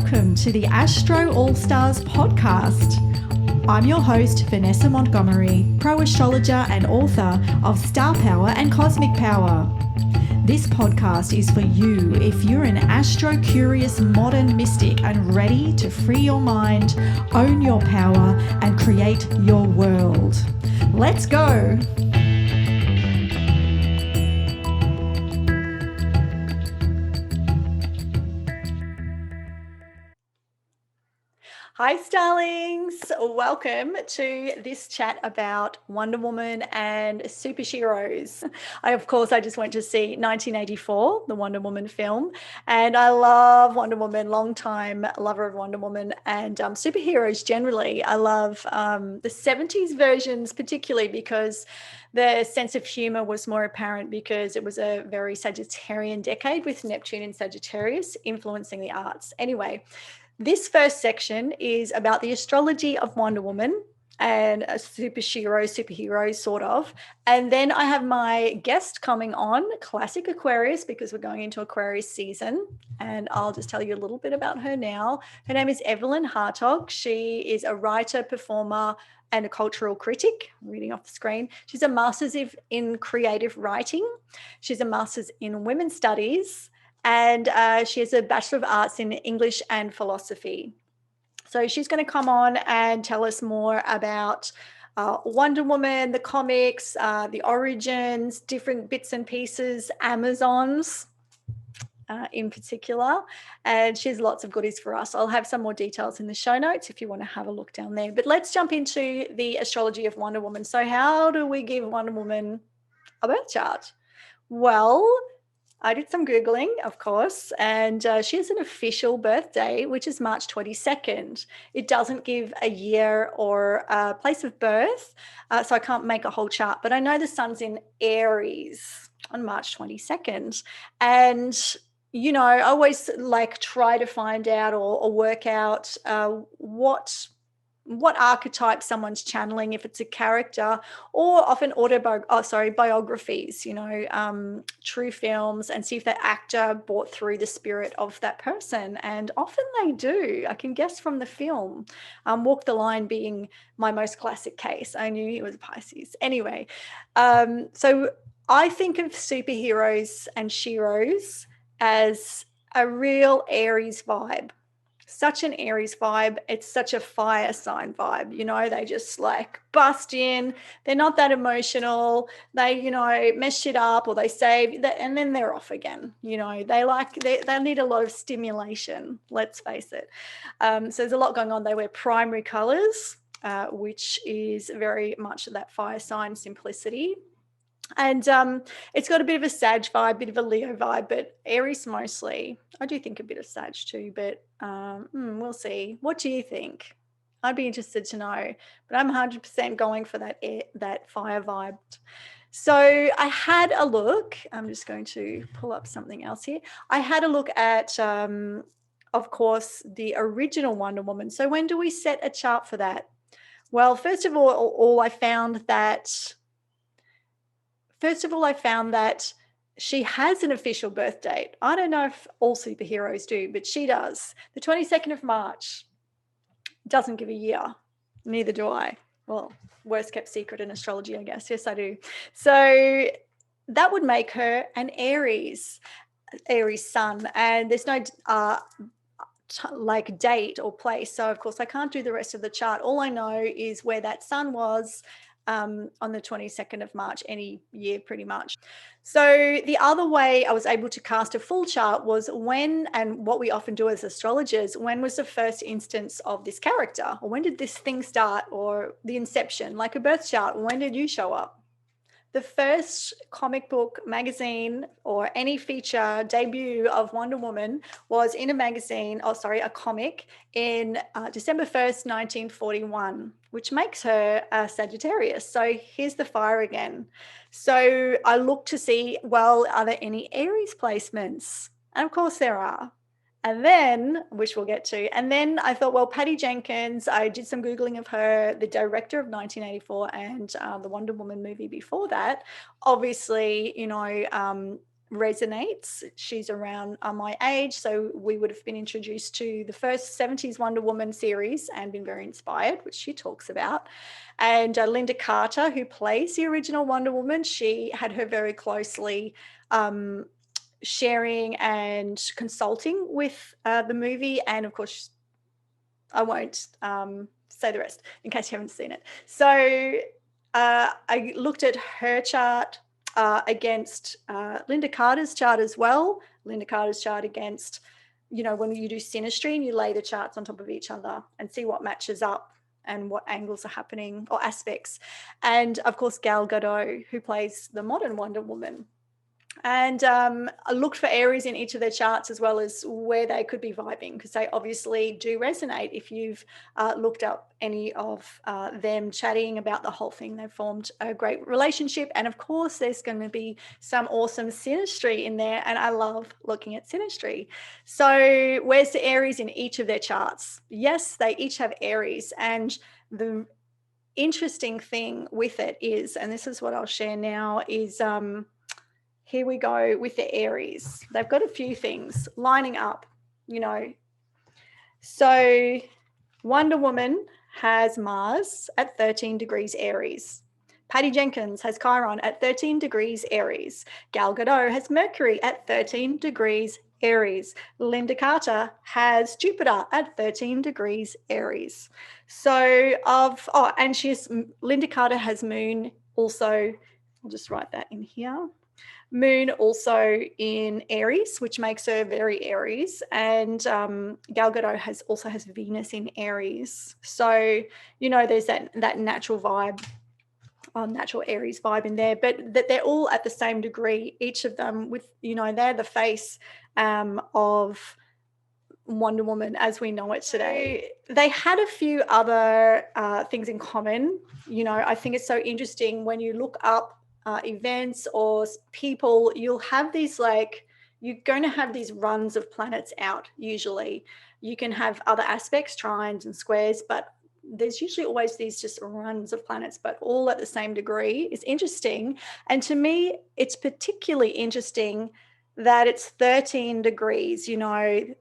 welcome to the Astro All-Starz podcast. I'm your host, Vanessa Montgomery, pro-astrologer and author of Star Power and Cosmic Power. This podcast is for you if you're an astro-curious modern mystic and ready to free your mind, own your power, and create your world. Let's go! Hi, Starlings. Welcome to this chat about Wonder Woman and super Sheroes. I just went to see 1984, the Wonder Woman film, and I love Wonder Woman, long time lover of Wonder Woman and superheroes generally. I love the 70s versions particularly because the sense of humor was more apparent because it was a very Sagittarian decade with Neptune in Sagittarius influencing the arts. Anyway, this first section is about the astrology of Wonder Woman and a superhero, sort of. And then I have my guest coming on, classic Aquarius, because we're going into Aquarius season. And I'll just tell you a little bit about her now. Her name is Evelyn Hartogue. She is a writer, performer, and a cultural critic. I'm reading off the screen. She's a master's in creative writing. She's a master's in women's studies. And she has a Bachelor of Arts in English and Philosophy. So she's going to come on and tell us more about Wonder Woman, the comics, the origins, different bits and pieces, Amazons in particular. And she has lots of goodies for us. I'll have some more details in the show notes if you want to have a look down there. But let's jump into the astrology of Wonder Woman. So how do we give Wonder Woman a birth chart? Well, I did some Googling, of course, and she has an official birthday, which is March 22nd. It doesn't give a year or a place of birth, so I can't make a whole chart, but I know the sun's in Aries on March 22nd. And, you know, I always try to find out or work out what archetype someone's channeling, if it's a character, or often biographies, true films, and see if that actor brought through the spirit of that person. And often they do. I can guess from the film. Walk the Line being my most classic case. I knew he was Pisces. Anyway, so I think of superheroes and Sheroes as a real Aries vibe. Such an Aries vibe. It's such a fire sign vibe. They just bust in. They're not that emotional. They, mess shit up or they save that, and then they're off again. They need a lot of stimulation, let's face it. So there's a lot going on. They wear primary colors, which is very much that fire sign simplicity. And it's got a bit of a Sag vibe, bit of a Leo vibe, but Aries mostly. I do think a bit of Sag too, but we'll see. What do you think? I'd be interested to know, but I'm 100% going for that fire vibe. So I had a look. I'm just going to pull up something else here. I had a look at, of course, the original Wonder Woman. So when do we set a chart for that? Well, first of all, I found that she has an official birth date. I don't know if all superheroes do, but she does. The 22nd of March. Doesn't give a year. Neither do I. Well, worst kept secret in astrology, I guess. Yes, I do. So that would make her an Aries sun. And there's no date or place. So, of course, I can't do the rest of the chart. All I know is where that sun was on the 22nd of March, any year pretty much. So the other way I was able to cast a full chart was when, and what we often do as astrologers, when was the first instance of this character, or when did this thing start, or the inception, like a birth chart, when did you show up? The first comic book magazine or any feature debut of Wonder Woman was in a comic in December 1st, 1941, which makes her a Sagittarius. So here's the fire again. So I looked to see, well, are there any Aries placements? And of course there are. And then, which we'll get to, and then I thought, well, Patty Jenkins, I did some Googling of her, the director of 1984 and the Wonder Woman movie before that. Obviously, resonates. She's around my age, so we would have been introduced to the first 70s Wonder Woman series and been very inspired, which she talks about. And Linda Carter, who plays the original Wonder Woman, she had her very closely sharing and consulting with the movie. And of course, I won't say the rest in case you haven't seen it. So I looked at her chart against Linda Carter's chart as well. Linda Carter's chart against, you know, when you do synastry and you lay the charts on top of each other and see what matches up and what angles are happening or aspects. And of course, Gal Gadot, who plays the modern Wonder Woman. And I looked for areas in each of their charts as well as where they could be vibing, because they obviously do resonate. If you've looked up any of them chatting about the whole thing, they've formed a great relationship. And of course, there's going to be some awesome synastry in there. And I love looking at synastry. So where's the Aries in each of their charts? Yes, they each have Aries. And the interesting thing with it is, and this is what I'll share now, is here we go with the Aries. They've got a few things lining up, you know. So Wonder Woman has Mars at 13 degrees Aries. Patty Jenkens has Chiron at 13 degrees Aries. Gal Gadot has Mercury at 13 degrees Aries. Linda Carter has Jupiter at 13 degrees Aries. So Linda Carter has Moon also. I'll just write that in here. Moon also in Aries, which makes her very Aries, and Gal Gadot also has Venus in Aries. So, you know, there's that natural vibe, natural Aries vibe in there, but that they're all at the same degree, each of them with, you know, they're the face of Wonder Woman as we know it today. They had a few other things in common. You know, I think it's so interesting when you look up events or people, you'll have these, like, you're going to have these runs of planets out. Usually you can have other aspects, trines and squares, but there's usually always these just runs of planets, but all at the same degree. Is interesting. And to me, it's particularly interesting that it's 13 degrees, you know,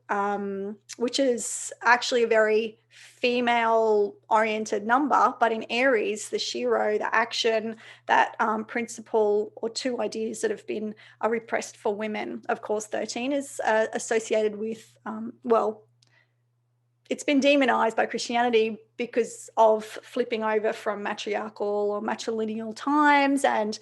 which is actually a very female oriented number. But in Aries, the Shero, the action, that principle or two ideas that have been repressed for women. Of course, 13 is associated with, it's been demonized by Christianity because of flipping over from matriarchal or matrilineal times, and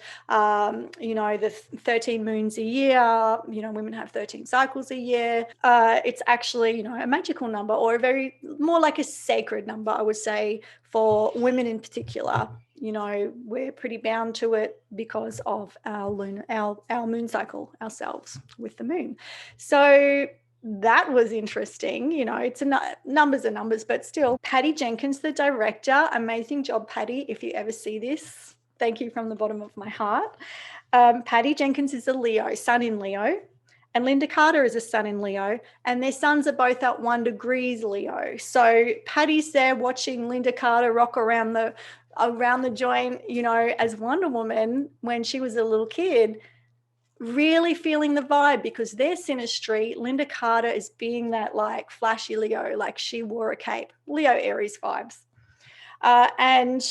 you know, the 13 moons a year, you know, women have 13 cycles a year. It's actually, you know, a magical number, or a very more like a sacred number, I would say, for women in particular. You know, we're pretty bound to it because of our moon cycle ourselves with the moon. So that was interesting. You know, it's numbers are numbers, but still. Patty Jenkens, the director, amazing job, Patty. If you ever see this, thank you from the bottom of my heart. Patty Jenkens is a Leo, sun in Leo, and Linda Carter is a sun in Leo, and their suns are both at 1 degrees Leo. So Patty's there watching Linda Carter rock around the joint, you know, as Wonder Woman when she was a little kid, really feeling the vibe, because their synastry, Linda Carter is being that like flashy Leo, like she wore a cape, Leo Aries vibes. And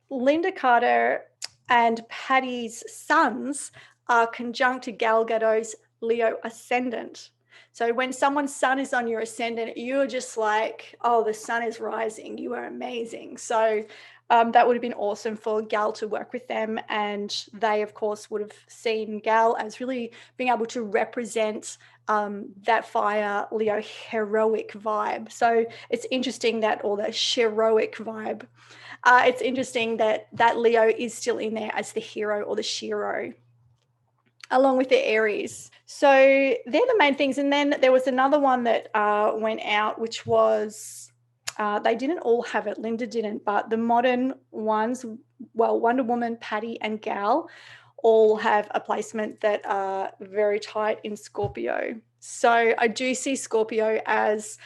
Linda Carter and Patty's suns are conjunct to Gal Gadot's Leo ascendant. So when someone's sun is on your ascendant, you're just like, oh, the sun is rising. You are amazing. So that would have been awesome for Gal to work with them. And they, of course, would have seen Gal as really being able to represent that fire Leo heroic vibe. So it's interesting that, or the Sheroic vibe, it's interesting that Leo is still in there as the hero or the Shero, along with the Aries. So they're the main things. And then there was another one that went out, which was, they didn't all have it. Linda didn't, but the modern ones, well, Wonder Woman, Patty, and Gal all have a placement that are very tight in Scorpio. So I do see Scorpio as,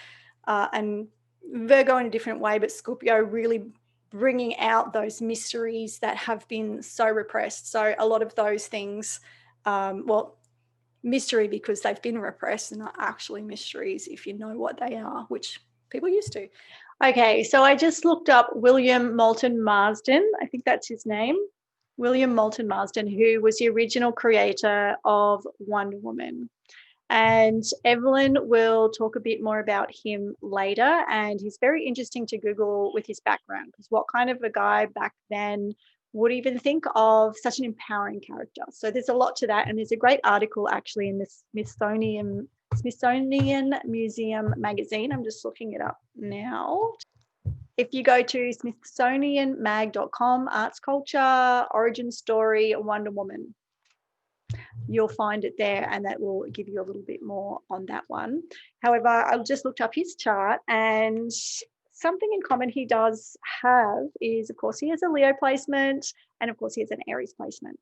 and Virgo in a different way, but Scorpio really bringing out those mysteries that have been so repressed. So a lot of those things, well, mystery because they've been repressed and are actually mysteries if you know what they are, which people used to. Okay, so I just looked up William Moulton Marsden. I think that's his name. William Moulton Marsden, who was the original creator of Wonder Woman. And Evelyn will talk a bit more about him later. And he's very interesting to Google with his background, because what kind of a guy back then would even think of such an empowering character? So there's a lot to that. And there's a great article actually in the Smithsonian Museum magazine. I'm just looking it up now. If you go to smithsonianmag.com, arts, culture, origin story, Wonder Woman, you'll find it there, and that will give you a little bit more on that one. However, I just looked up his chart, and something in common he does have is, of course, he has a Leo placement, and of course he has an Aries placement.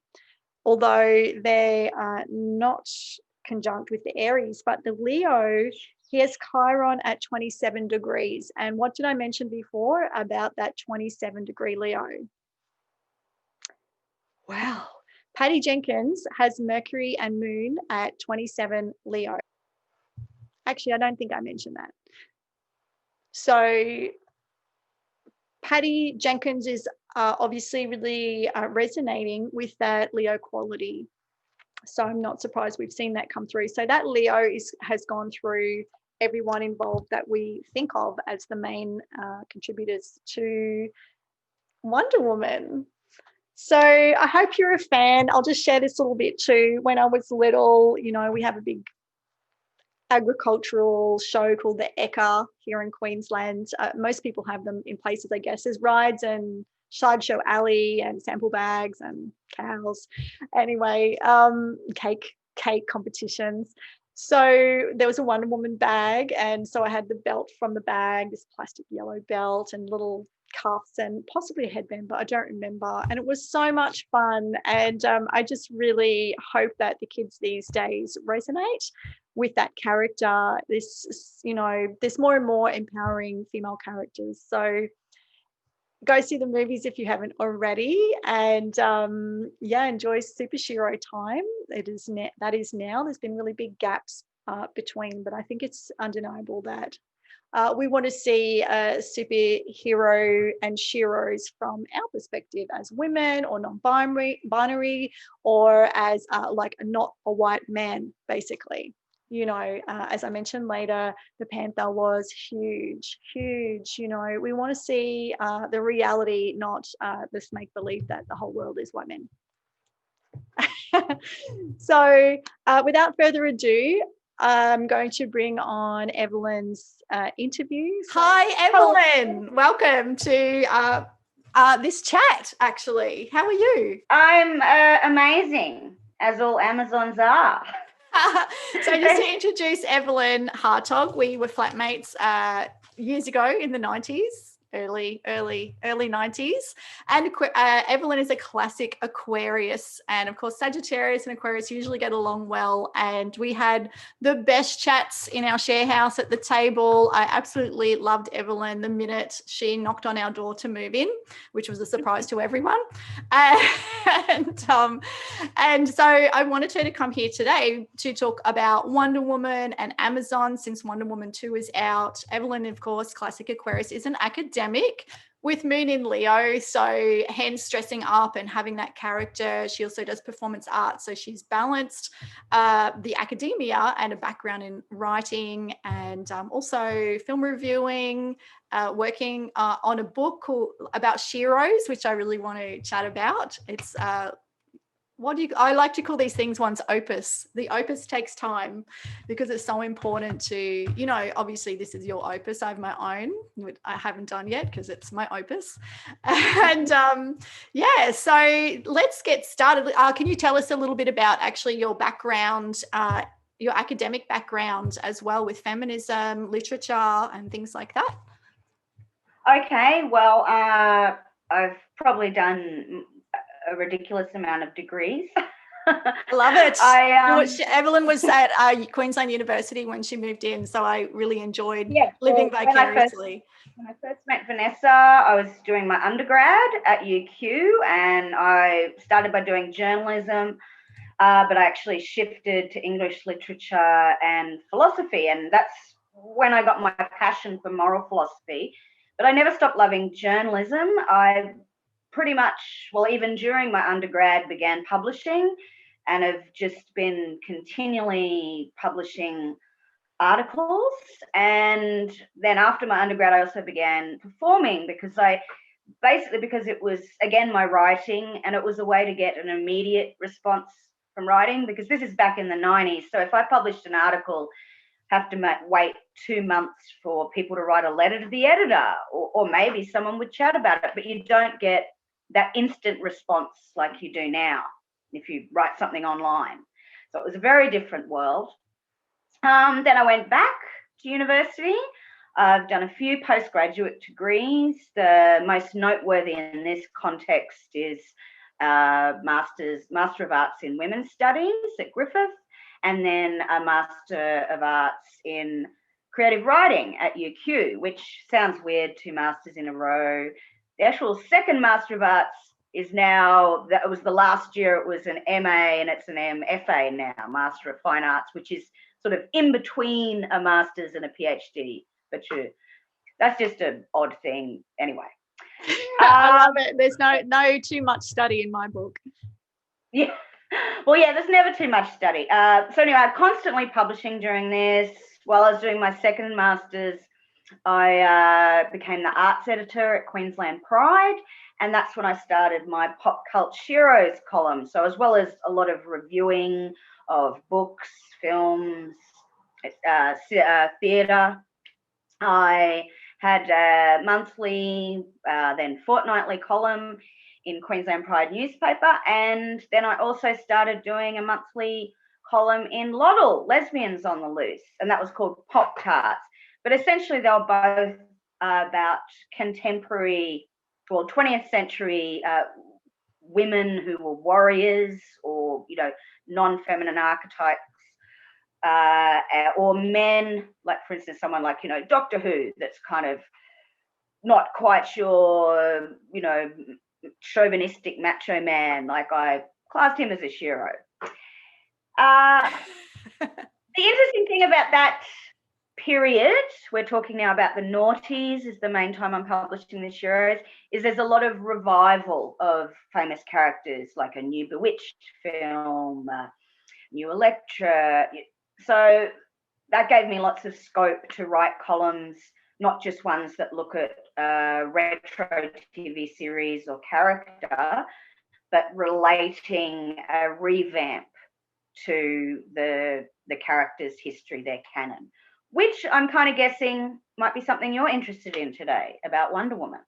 Although they are not conjunct with the Aries, but the Leo, he has Chiron at 27 degrees. And what did I mention before about that 27-degree Leo? Wow. Patty Jenkens has Mercury and Moon at 27 Leo. Actually, I don't think I mentioned that. So Patty Jenkens is obviously really resonating with that Leo quality. So I'm not surprised we've seen that come through. So that Leo has gone through everyone involved that we think of as the main contributors to Wonder Woman. So I hope you're a fan. I'll just share this little bit too. When I was little, you know, we have a big agricultural show called the Ekka here in Queensland. Most people have them in places, I guess. There's rides and sideshow alley and sample bags and cows. Anyway, cake competitions. So there was a Wonder Woman bag, and so I had the belt from the bag, this plastic yellow belt, and little cuffs and possibly a headband, but I don't remember. And it was so much fun. And I just really hope that the kids these days resonate with that character. This, you know, there's more and more empowering female characters. So go see the movies if you haven't already, and enjoy Super Shero time. That is now. There's been really big gaps between, but I think it's undeniable that we want to see a superhero and Sheroes from our perspective as women or non-binary, or as like not a white man, basically. You know, as I mentioned later, the Panther was huge. You know, we want to see the reality, not this make-believe that the whole world is white men. So without further ado, I'm going to bring on Evelyn's interview. Hi, Evelyn. Welcome to this chat, actually. How are you? I'm amazing, as all Amazons are. So just to introduce Evelyn Hartogue, we were flatmates years ago in the 90s, early 90s. And Evelyn is a classic Aquarius. And of course, Sagittarius and Aquarius usually get along well. And we had the best chats in our share house at the table. I absolutely loved Evelyn the minute she knocked on our door to move in, which was a surprise to everyone. And so I wanted her to come here today to talk about Wonder Woman and Amazon, since Wonder Woman 2 is out. Evelyn, of course, classic Aquarius, is an academic with Moon in Leo, so hence dressing up and having that character. She also does performance art, so she's balanced the academia and a background in writing, and also film reviewing, working on a book about Sheroes, which I really want to chat about. It's I like to call these things one's opus. The opus takes time because it's so important to, you know, obviously this is your opus. I have my own, which I haven't done yet because it's my opus. And so let's get started. Can you tell us a little bit about actually your background, your academic background as well, with feminism, literature and things like that? Okay, well, I've probably done a ridiculous amount of degrees. I love it. Evelyn was at Queensland University when she moved in, so I really enjoyed living vicariously. When I first met Vanessa, I was doing my undergrad at UQ, and I started by doing journalism. but I actually shifted to English literature and philosophy, and that's when I got my passion for moral philosophy. But I never stopped loving journalism. I pretty much, well, even during my undergrad, began publishing and have just been continually publishing articles. And then after my undergrad, I also began performing because it was, again, my writing, and it was a way to get an immediate response from writing, because this is back in the 90s. So if I published an article, have to wait 2 months for people to write a letter to the editor, or maybe someone would chat about it, but you don't get that instant response like you do now if you write something online. So it was a very different world. Then I went back to university. I've done a few postgraduate degrees. The most noteworthy in this context is Master of Arts in Women's Studies at Griffith, and then a Master of Arts in Creative Writing at UQ, which sounds weird, 2 masters in a row. The actual second Master of Arts is now, that was the last year, it was an MA, and it's an MFA now, Master of Fine Arts, which is sort of in between a master's and a PhD. But that's just an odd thing anyway. I love it. There's no too much study in my book. Yeah. Well, yeah, there's never too much study. So anyway, I'm constantly publishing during this. While I was doing my second master's, I became the arts editor at Queensland Pride, and that's when I started my pop cult Sheroes column. So as well as a lot of reviewing of books, films, theatre, I had a monthly, then fortnightly column in Queensland Pride newspaper, and then I also started doing a monthly column in Loddle, Lesbians on the Loose, and that was called Pop Tarts. But essentially they were both about contemporary, well, 20th century women who were warriors, or, you know, non-feminine archetypes, or men, like, for instance, someone like, you know, Doctor Who, that's kind of not quite sure, you know, chauvinistic macho man. Like, I classed him as a Shero. The interesting thing about that period, we're talking now about the noughties, is the main time I'm publishing the Sheroes, is there's a lot of revival of famous characters, like a new Bewitched film, new Electra. So that gave me lots of scope to write columns, not just ones that look at retro TV series or character, but relating a revamp to the character's history, their canon, which I'm kind of guessing might be something you're interested in today about Wonder Woman.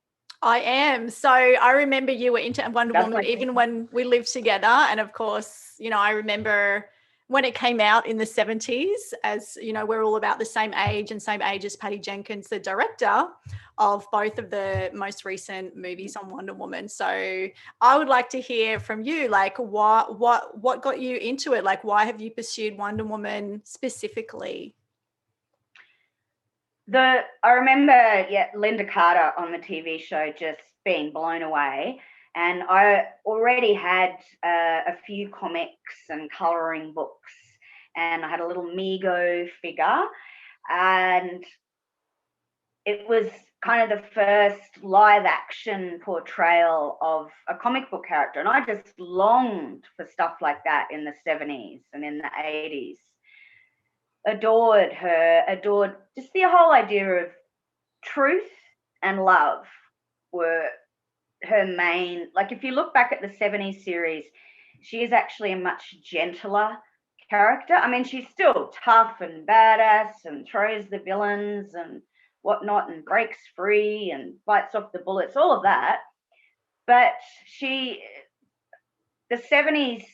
I am. So I remember you were into Wonder Woman even when we lived together. And of course, you know, I remember when it came out in the 70s, as you know, we're all about the same age and same age as Patty Jenkins, the director of both of the most recent movies on Wonder Woman. So I would like to hear from you, like, what got you into it? Like, why have you pursued Wonder Woman specifically? I remember, Linda Carter on the TV show, just being blown away. And I already had a few comics and colouring books, and I had a little Mego figure, and it was kind of the first live action portrayal of a comic book character. And I just longed for stuff like that in the 70s and in the 80s. Adored her, adored just the whole idea of truth and love were her main. Like, if you look back at the 70s series, she is actually a much gentler character. I mean, she's still tough and badass and throws the villains and whatnot and breaks free and bites off the bullets, all of that. But the 70s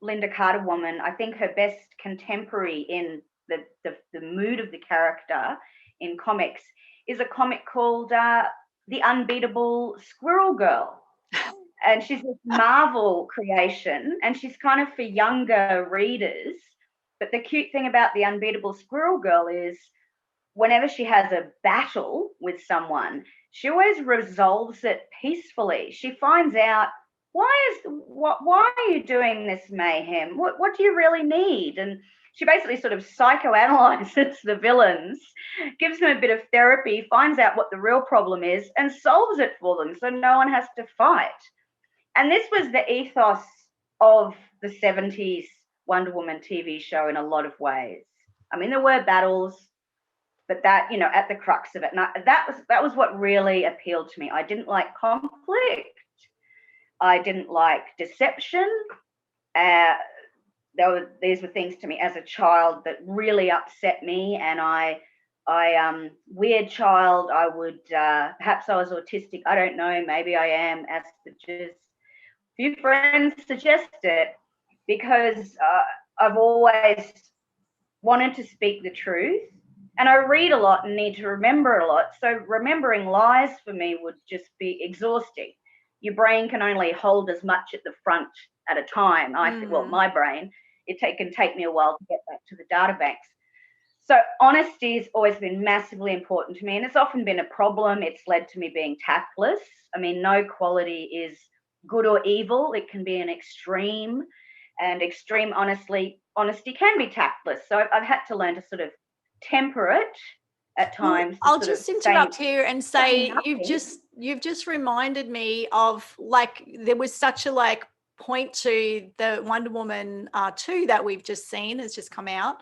Linda Carter woman, I think her best contemporary in the mood of the character in comics is a comic called The Unbeatable Squirrel Girl. And she's this Marvel creation, and she's kind of for younger readers. But the cute thing about The Unbeatable Squirrel Girl is whenever she has a battle with someone, she always resolves it peacefully. She finds out why are you doing this mayhem? What do you really need? And she basically sort of psychoanalyzes the villains, gives them a bit of therapy, finds out what the real problem is, and solves it for them so no one has to fight. And this was the ethos of the 70s Wonder Woman TV show in a lot of ways. I mean, there were battles, but that, you know, at the crux of it. And that was what really appealed to me. I didn't like conflict. I didn't like deception. These were things to me as a child that really upset me. And I weird child, I would, perhaps I was autistic. I don't know. Maybe I am. Asperger's. A few friends suggest it because I've always wanted to speak the truth. And I read a lot and need to remember a lot. So remembering lies for me would just be exhausting. Your brain can only hold as much at the front at a time. Well, my brain, it can take me a while to get back to the data banks. So honesty has always been massively important to me, and it's often been a problem. It's led to me being tactless. I mean, no quality is good or evil. It can be an extreme, and extreme honesty can be tactless. So I've had to learn to sort of temper it at times. I'll just interrupt here and say you've just reminded me of, like, there was such a like point to the Wonder Woman 2 that we've just seen, has just come out.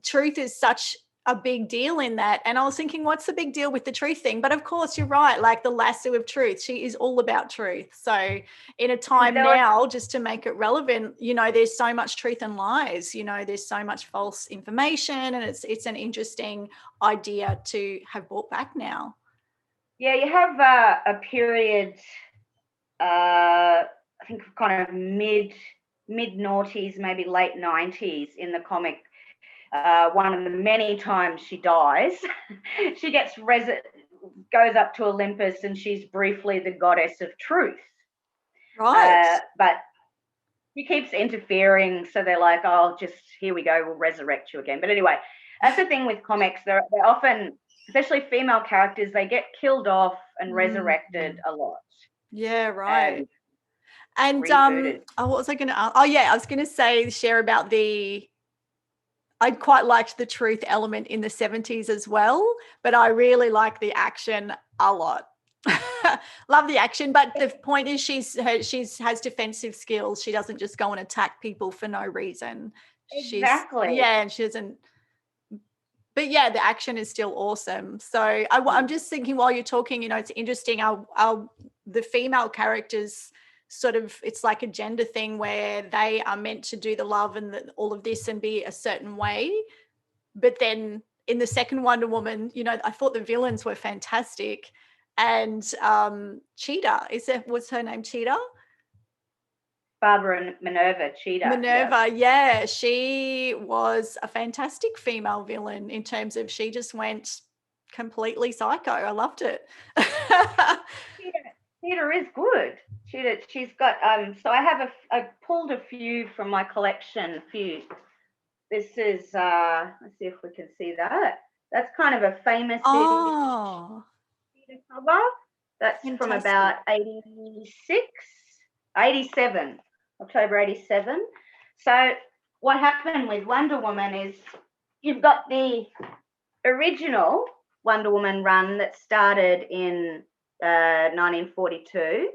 Truth is such a big deal in that, and I was thinking, what's the big deal with the truth thing? But of course you're right, like the lasso of truth, she is all about truth. So in a time now, just to make it relevant, you know, there's so much truth and lies, you know, there's so much false information, and it's an interesting idea to have brought back now. Yeah, you have a period, I think kind of mid noughties, maybe late 90s in the comic. One of the many times she dies, she goes up to Olympus, and she's briefly the goddess of truth. Right. But she keeps interfering, so they're like, oh, just here we go, we'll resurrect you again. But anyway, that's the thing with comics. They're often, especially female characters, they get killed off and resurrected a lot. Yeah, right. And what was I going to ask? Oh yeah, I was going to share about I quite liked the truth element in the 70s as well, but I really like the action a lot. Love the action, but the point is she has defensive skills. She doesn't just go and attack people for no reason. Exactly. And she doesn't. But yeah, the action is still awesome. So I'm just thinking while you're talking, you know, it's interesting. The female characters sort of, it's like a gender thing where they are meant to do the love and all of this and be a certain way. But then in the second Wonder Woman, you know, I thought the villains were fantastic. And Cheetah, was her name Cheetah? Barbara Minerva Cheetah. Minerva, yeah, she was a fantastic female villain in terms of she just went completely psycho. I loved it. Cheetah is good. She's got so I pulled a few from my collection. This is let's see if we can see that. That's kind of a famous Cheetah cover. That's fantastic. From about 87, October 87. So what happened with Wonder Woman is you've got the original Wonder Woman run that started in 1942,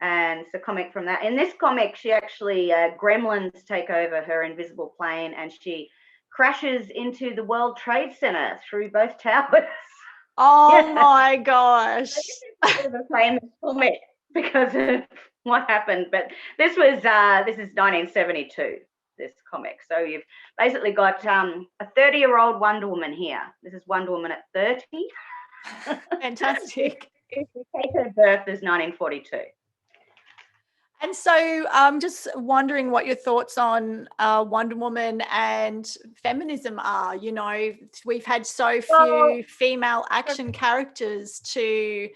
and it's a comic from that. In this comic, she actually gremlins take over her invisible plane, and she crashes into the World Trade Center through both towers. Oh my gosh! It's a famous comic because of what happened. But this is 1972. This comic. So you've basically got a 30-year-old Wonder Woman here. This is Wonder Woman at 30. Fantastic. If we take her birth as 1942. And so I'm just wondering what your thoughts on Wonder Woman and feminism are. You know, we've had so few female action characters to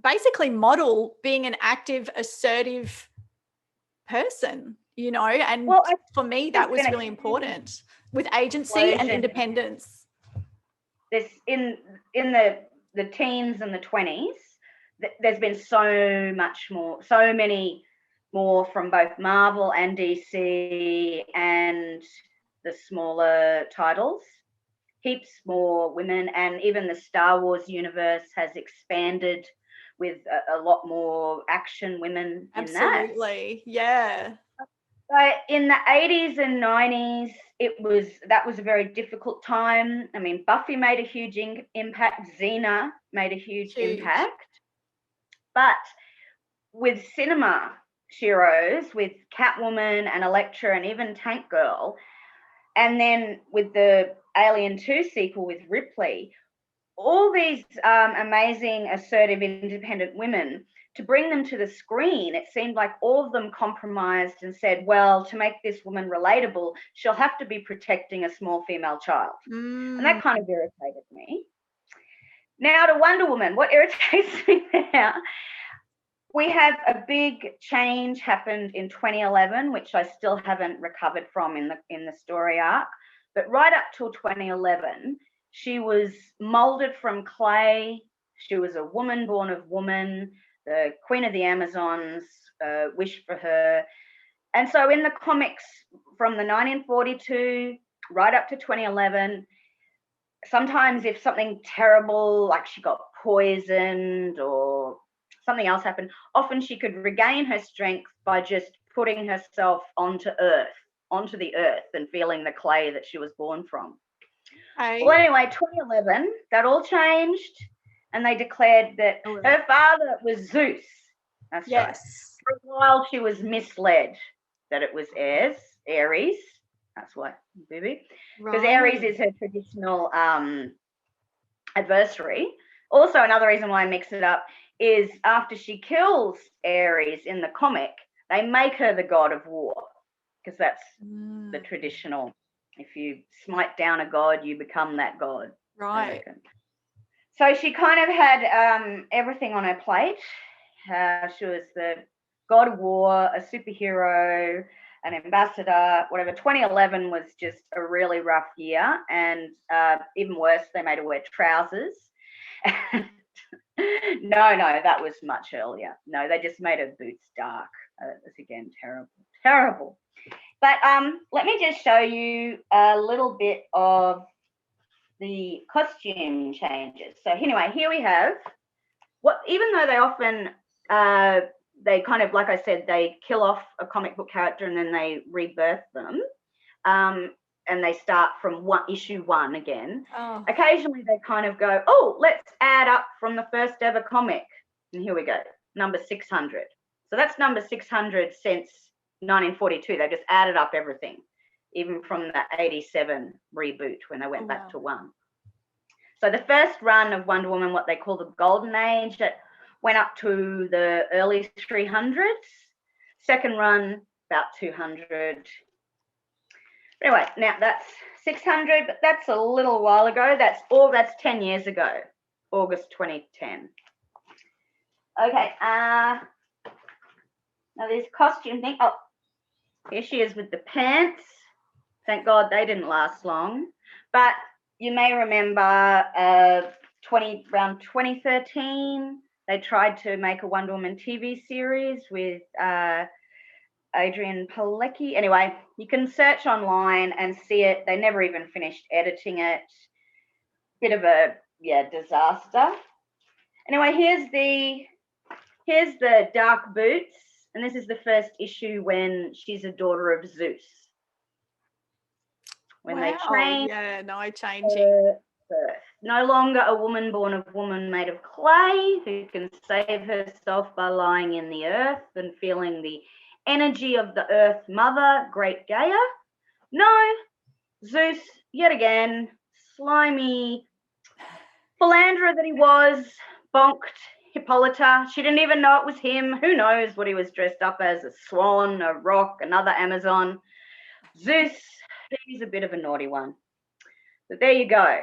basically model being an active, assertive person, you know, and for me, that was really important with agency and independence. This in the teens and the 20s, there's been so many more from both Marvel and DC and the smaller titles. Heaps more women, and even the Star Wars universe has expanded with a lot more action women in that. Absolutely, yeah. But in the 80s and 90s, that was a very difficult time. I mean, Buffy made a huge impact. Xena made a huge impact. But with cinema, Sheroes, with Catwoman and Elektra and even Tank Girl, and then with the Alien 2 sequel with Ripley, all these amazing, assertive, independent women, to bring them to the screen, it seemed like all of them compromised and said, well, to make this woman relatable, she'll have to be protecting a small female child. And that kind of irritated me. Now to Wonder Woman. What irritates me now, we have a big change happened in 2011, which I still haven't recovered from in the story arc. But right up till 2011, she was molded from clay. She was a woman born of woman. The Queen of the Amazons wished for her. And so in the comics from the 1942 right up to 2011, sometimes if something terrible, like she got poisoned or something else happened, often she could regain her strength by just putting herself onto the earth and feeling the clay that she was born from. Okay. Well, anyway, 2011, that all changed, and they declared that her father was Zeus. That's right. For a while, she was misled that it was Aries. That's why, baby. Because Aries is her traditional adversary. Also, another reason why I mix it up is after she kills Aries in the comic, they make her the god of war, because that's the traditional. If you smite down a god, you become that god. Right. So she kind of had everything on her plate. She was the god of war, a superhero, an ambassador, whatever. 2011 was just a really rough year, and even worse, they made her wear trousers. No, that was much earlier. No, they just made her boots dark. It was again terrible. But let me just show you a little bit of the costume changes. So anyway, here we have even though they often they kind of, like I said, they kill off a comic book character and then they rebirth them, and they start from issue 1 again. Occasionally they kind of go, let's add up from the first ever comic, and here we go, number 600. So that's number 600 since 1942. They just added up everything, even from the 87 reboot when they went back to 1. So the first run of Wonder Woman, what they call the Golden Age, that went up to the early 300s. Second run, about 200. Anyway, now that's 600, but that's a little while ago. That's 10 years ago, August 2010. Okay, now this costume thing. Here she is with the pants. Thank God they didn't last long. But you may remember around 2013, they tried to make a Wonder Woman TV series with Adrian Palicki. Anyway, you can search online and see it. They never even finished editing it. Bit of a disaster. Anyway, here's the dark boots, and this is the first issue when she's a daughter of Zeus. When they train, changing. No longer a woman born of woman made of clay who can save herself by lying in the earth and feeling the energy of the earth mother, great Gaia. No, Zeus, yet again, slimy philanderer that he was, bonked Hippolyta. She didn't even know it was him. Who knows what he was dressed up as, a swan, a rock, another Amazon. Zeus, he's a bit of a naughty one. But there you go.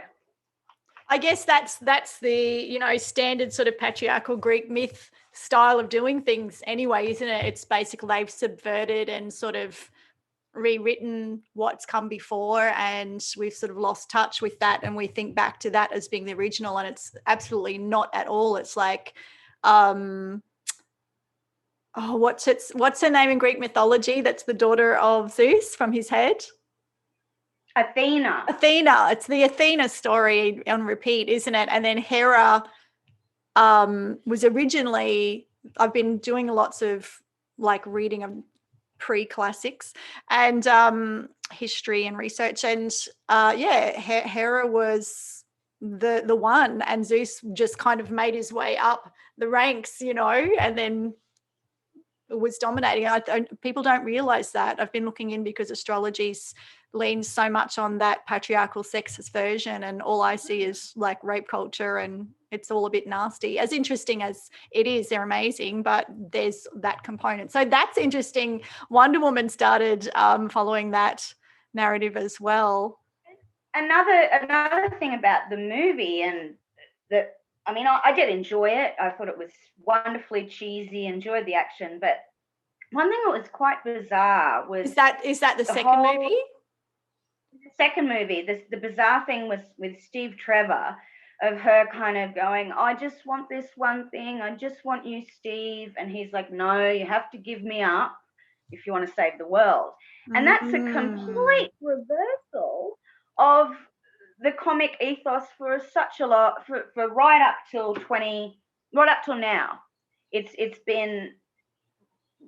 I guess that's the standard sort of patriarchal Greek myth style of doing things anyway, isn't it? It's basically they've subverted and sort of rewritten what's come before, and we've sort of lost touch with that, and we think back to that as being the original, and it's absolutely not at all. It's like what's her name in Greek mythology? That's the daughter of Zeus from his head. Athena. It's the Athena story on repeat, isn't it? And then Hera was originally, I've been doing lots of like reading of pre-classics and history and research, and Hera was the one, and Zeus just kind of made his way up the ranks, and then was dominating. People don't realize that. I've been looking in because astrology leans so much on that patriarchal sexist version, and all I see is like rape culture, and it's all a bit nasty. As interesting as it is, they're amazing, but there's that component. So that's interesting. Wonder Woman started following that narrative as well. Another thing about the movie, and that, I mean, I did enjoy it. I thought it was wonderfully cheesy, enjoyed the action, but one thing that was quite bizarre was... Is that the second movie? The second movie, the bizarre thing was with Steve Trevor, of her kind of going, I just want this one thing, I just want you, Steve. And he's like, no, you have to give me up if you want to save the world. And that's a complete reversal of the comic ethos for such a lot, for right up till now. It's been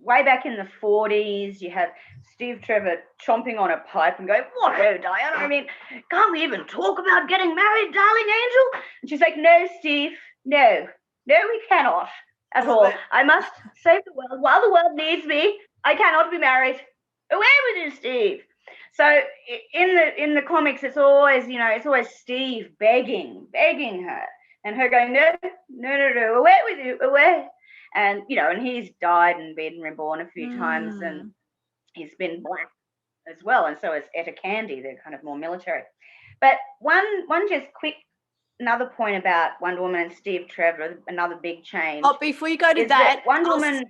way back in the 40s. You have Steve Trevor chomping on a pipe and going, whoa, Diana, I mean, can't we even talk about getting married, darling angel? And she's like, no, Steve, no, we cannot at all. I must save the world while the world needs me. I cannot be married. Away with you, Steve. So in the comics, it's always, it's always Steve begging her, and her going, no, away with you, away. And, and he's died and been reborn a few times, and he's been black as well. And so is Etta Candy. They're kind of more military. But one just quick, another point about Wonder Woman and Steve Trevor, another big change. Oh, before you go to that, Wonder Woman...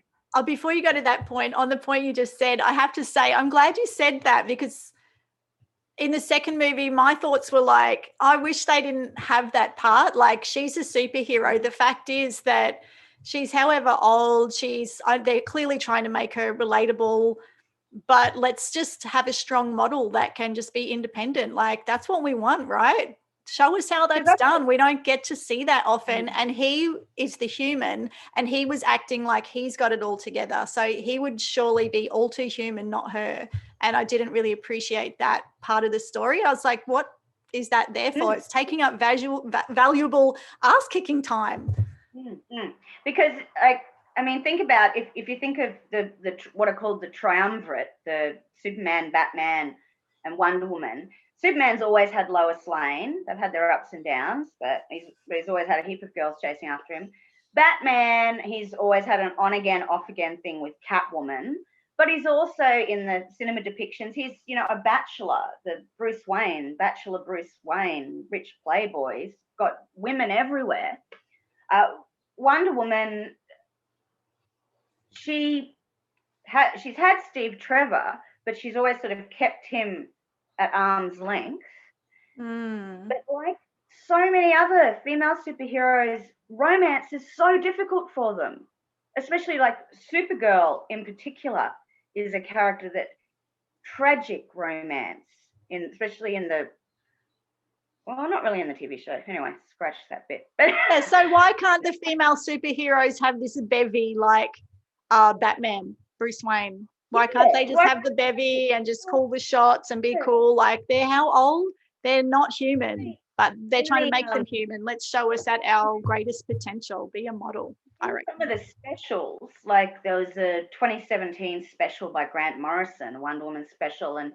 before you go to that point, on the point you just said, I have to say, I'm glad you said that, because in the second movie, my thoughts were like, I wish they didn't have that part. Like, she's a superhero. The fact is that she's however old, they're clearly trying to make her relatable, but let's just have a strong model that can just be independent. Like, that's what we want, right? Show us how that's done. We don't get to see that often. And he is the human, and he was acting like he's got it all together. So he would surely be all too human, not her. And I didn't really appreciate that part of the story. I was like, what is that there for? It's taking up valuable ass-kicking time. Because I mean, think about if you think of the what are called the triumvirate, the Superman, Batman, and Wonder Woman. Superman's always had Lois Lane. They've had their ups and downs, but he's always had a heap of girls chasing after him. Batman, he's always had an on-again, off-again thing with Catwoman, but he's also, in the cinema depictions, he's, a bachelor, the bachelor Bruce Wayne, rich playboy. He's got women everywhere. Wonder Woman, she's had Steve Trevor, but she's always sort of kept him at arm's length. But like so many other female superheroes, romance is so difficult for them, especially like Supergirl in particular is a character that tragic romance, especially in the, well, not really in the TV show. Anyway, scratch that bit. But yeah, so why can't the female superheroes have this bevy like Batman, Bruce Wayne? Why can't they just have the bevy and just call the shots and be cool? Like, they're how old? They're not human, but they're trying to make them human. Let's show us at our greatest potential. Be a model, I reckon. Some of the specials, like there was a 2017 special by Grant Morrison, a Wonder Woman special, and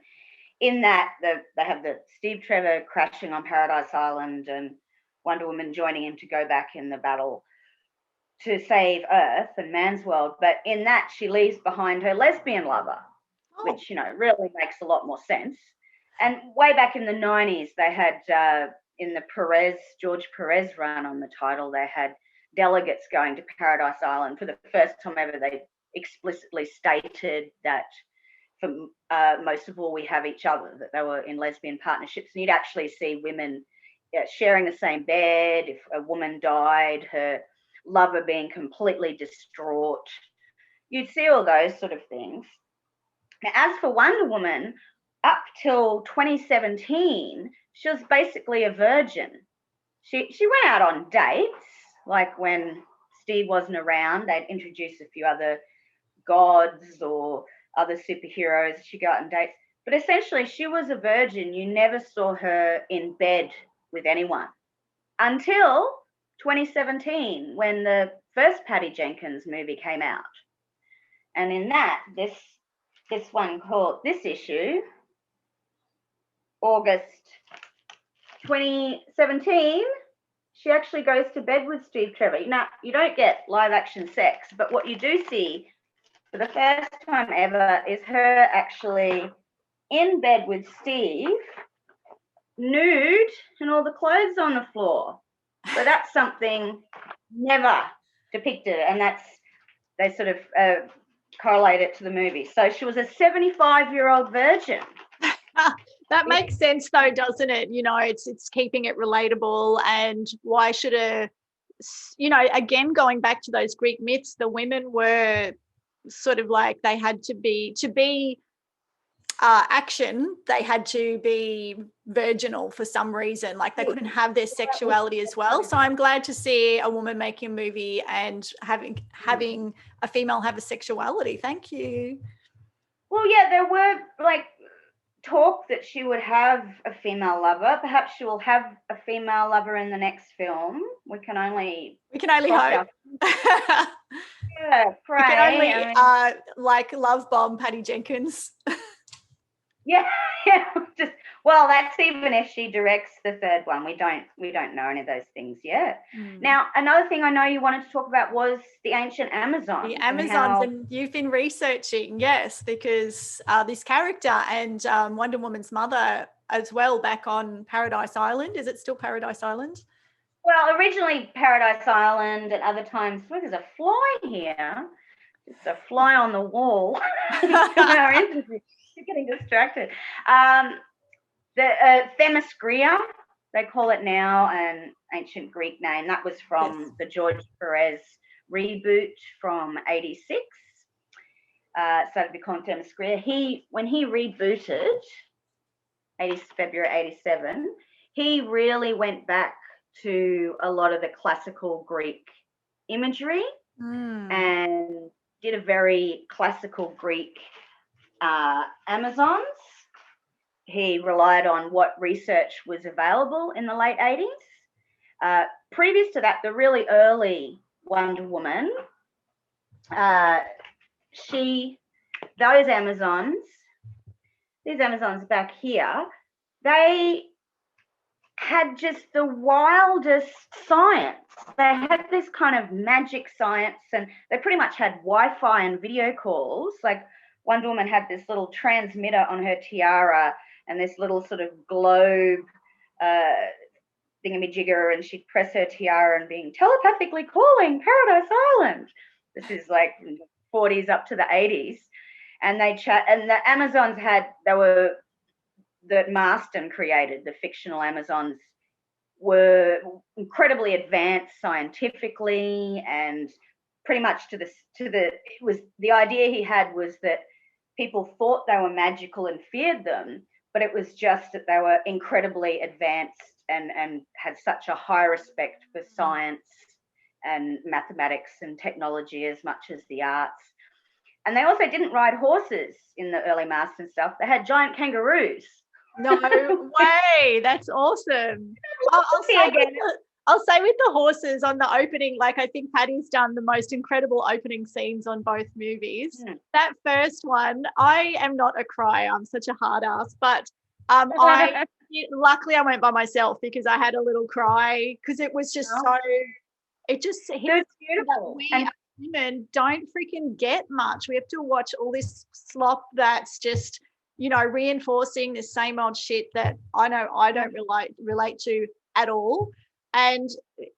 in that they have the Steve Trevor crashing on Paradise Island and Wonder Woman joining him to go back in the battle to save Earth and man's world. But in that, she leaves behind her lesbian lover, which, really makes a lot more sense. And way back in the 90s, they had, in the George Perez run on the title, they had delegates going to Paradise Island. For the first time ever, they explicitly stated that for most of all, we have each other, that they were in lesbian partnerships. And you'd actually see women sharing the same bed. If a woman died, her lover being completely distraught. You'd see all those sort of things. Now, as for Wonder Woman, up till 2017, she was basically a virgin. She went out on dates, like when Steve wasn't around, they'd introduce a few other gods or other superheroes. She'd go out on dates. But essentially, she was a virgin. You never saw her in bed with anyone until 2017, when the first Patty Jenkins movie came out. And in that, this one called, this issue, August 2017, she actually goes to bed with Steve Trevor. Now, you don't get live action sex, but what you do see for the first time ever is her actually in bed with Steve, nude, and all the clothes on the floor. So that's something never depicted, and they sort of correlate it to the movie. So she was a 75-year-old virgin. That makes sense though, doesn't it? You know, it's keeping it relatable. And why should again, going back to those Greek myths, the women were sort of like, they had to be action, they had to be virginal for some reason, like they couldn't have their sexuality as well. So I'm glad to see a woman making a movie and having a female have a sexuality. Thank you. Well, yeah, there were like talk that she would have a female lover. Perhaps she will have a female lover in the next film. We can only hope. Yeah, pray. We can only like love bomb Patty Jenkins. Yeah. Well, that's even if she directs the third one. We don't know any of those things yet. Now, another thing I know you wanted to talk about was the ancient Amazons. The Amazons, and you've been researching, yes, because this character and Wonder Woman's mother as well, back on Paradise Island. Is it still Paradise Island? Well, originally Paradise Island, and other times, there's a fly here. Just a fly on the wall. Our interview. You're getting distracted. The Themyscira, they call it now, an ancient Greek name. That was from the George Perez reboot from 86. So it'd be called Themyscira. When he rebooted, February 87, he really went back to a lot of the classical Greek imagery and did a very classical Greek Amazons. He relied on what research was available in the late 80s. Previous to that, the really early Wonder Woman, these Amazons back here, they had just the wildest science. They had this kind of magic science, and they pretty much had Wi-Fi and video calls. Like Wonder Woman had this little transmitter on her tiara and this little sort of globe thingamajigger, and she'd press her tiara and being telepathically calling Paradise Island. This is like from the 40s up to the 80s. And they chat, and the Amazons that Marston created, the fictional Amazons, were incredibly advanced scientifically, and pretty much the idea he had was that people thought they were magical and feared them, but it was just that they were incredibly advanced and had such a high respect for science and mathematics and technology as much as the arts. And they also didn't ride horses in the early Marston stuff. They had giant kangaroos. No way. That's awesome. I'll say with the horses on the opening, like I think Patty's done the most incredible opening scenes on both movies. That first one, I am not a crier. I'm such a hard ass, but luckily I went by myself because I had a little cry because it was just it just hits beautiful. We as women don't freaking get much. We have to watch all this slop that's just, reinforcing the same old shit that I know I don't relate to at all. And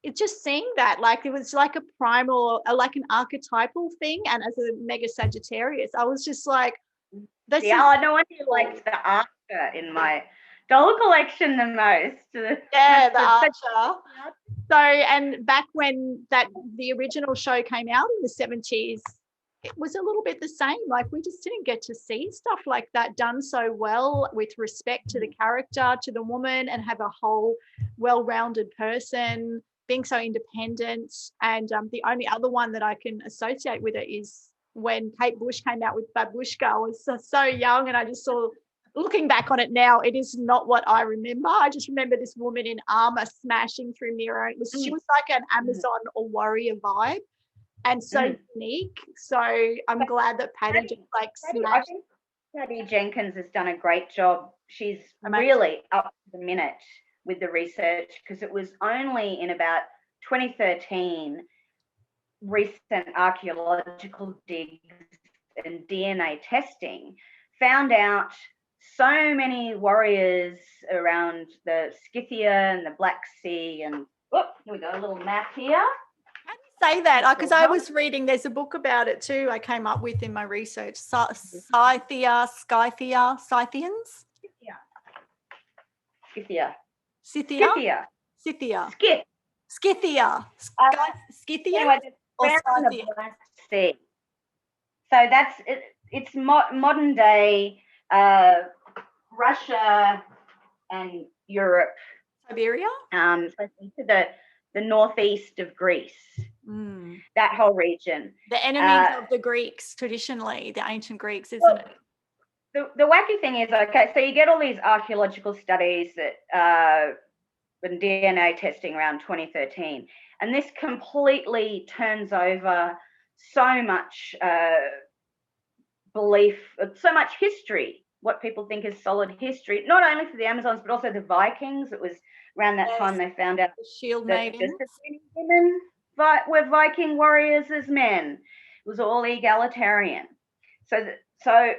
it's just seeing that, like, it was like a primal, like an archetypal thing. And as a mega Sagittarius, I was just like, no wonder you liked the archer in my doll collection the most. Yeah, the Archer. So, and back when the original show came out in the 70s, it was a little bit the same. Like, we just didn't get to see stuff like that done so well with respect to the character, to the woman, and have a whole well-rounded person being so independent. And the only other one that I can associate with it is when Kate Bush came out with Babushka. I was so young, and I just saw, looking back on it now, it is not what I remember. I just remember this woman in armor smashing through mirror. She was like an Amazon or warrior vibe, and so unique. So I'm glad that Patty just like smashed. I think Patty Jenkens has done a great job. She's really up to the minute with the research, because it was only in about 2013 recent archaeological digs and DNA testing found out so many warriors around the Scythia and the Black Sea. And here we go, a little map here. Say that, because I was reading, there's a book about it too I came up with in my research. Scythians? Scythia. Anyway, or Scythia. The Black Sea. So that's it. It's modern day Russia and Europe. Siberia? To the northeast of Greece. That whole region. The enemies of the Greeks, traditionally, the ancient Greeks, isn't it? The wacky thing is, okay, so you get all these archaeological studies that and DNA testing around 2013, and this completely turns over so much belief, so much history, what people think is solid history, not only for the Amazons, but also the Vikings. It was around that time they found out the shield maidens. Women were Viking warriors as men. It was all egalitarian. So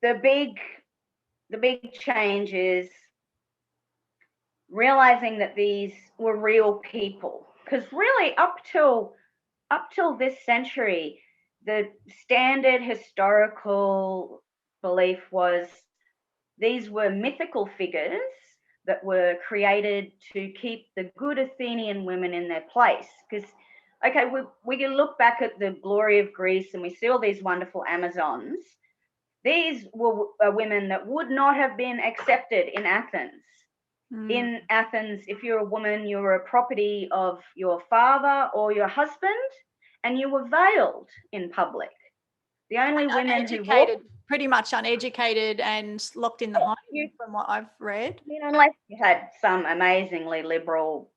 the big change is realizing that these were real people, because really up till this century, the standard historical belief was these were mythical figures that were created to keep the good Athenian women in their place. Because, okay, we can look back at the glory of Greece and we see all these wonderful Amazons. These were women that would not have been accepted in Athens. In Athens, if you're a woman, you were a property of your father or your husband, and you were veiled in public. The only women who walked, pretty much uneducated and locked in the home, from what I've read. Unless you had some amazingly liberal,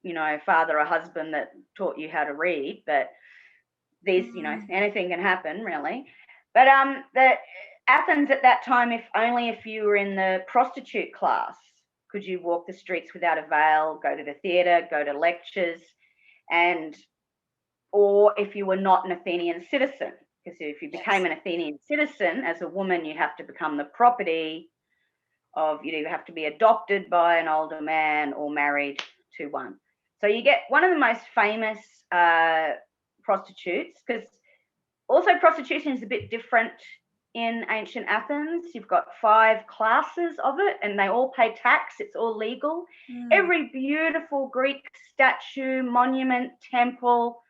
father or husband that taught you how to read, but these, anything can happen, really. But the Athens at that time, if you were in the prostitute class, could you walk the streets without a veil, go to the theatre, go to lectures, or if you were not an Athenian citizen. Because if you became an Athenian citizen as a woman, you have to become the property of, you have to be adopted by an older man or married to one. So you get one of the most famous prostitutes, because also prostitution is a bit different in ancient Athens. You've got 5 classes of it, and they all pay tax. It's all legal. Every beautiful Greek statue, monument, temple,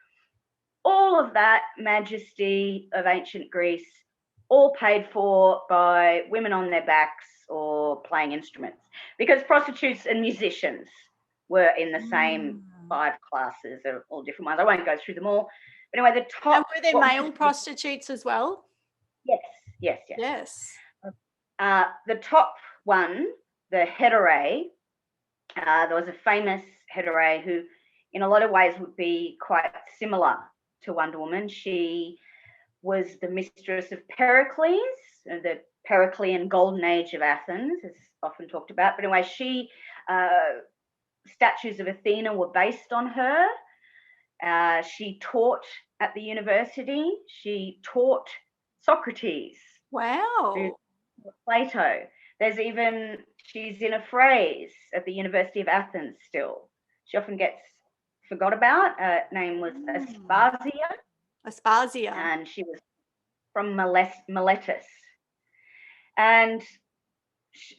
all of that majesty of ancient Greece, all paid for by women on their backs or playing instruments, because prostitutes and musicians were in the same 5 classes, or all different ones. I won't go through them all. But anyway, the top... And were there male prostitutes as well? Yes. The top one, the Herstory, there was a famous Herstory who in a lot of ways would be quite similar to Wonder Woman. She was the mistress of Pericles, the Periclean golden age of Athens is often talked about. But anyway, statues of Athena were based on her. She taught at the university. She taught Socrates. Wow. Plato. She's in a phrase at the University of Athens still. She often gets forgot about. Her name was Aspasia. And she was from Miletus. And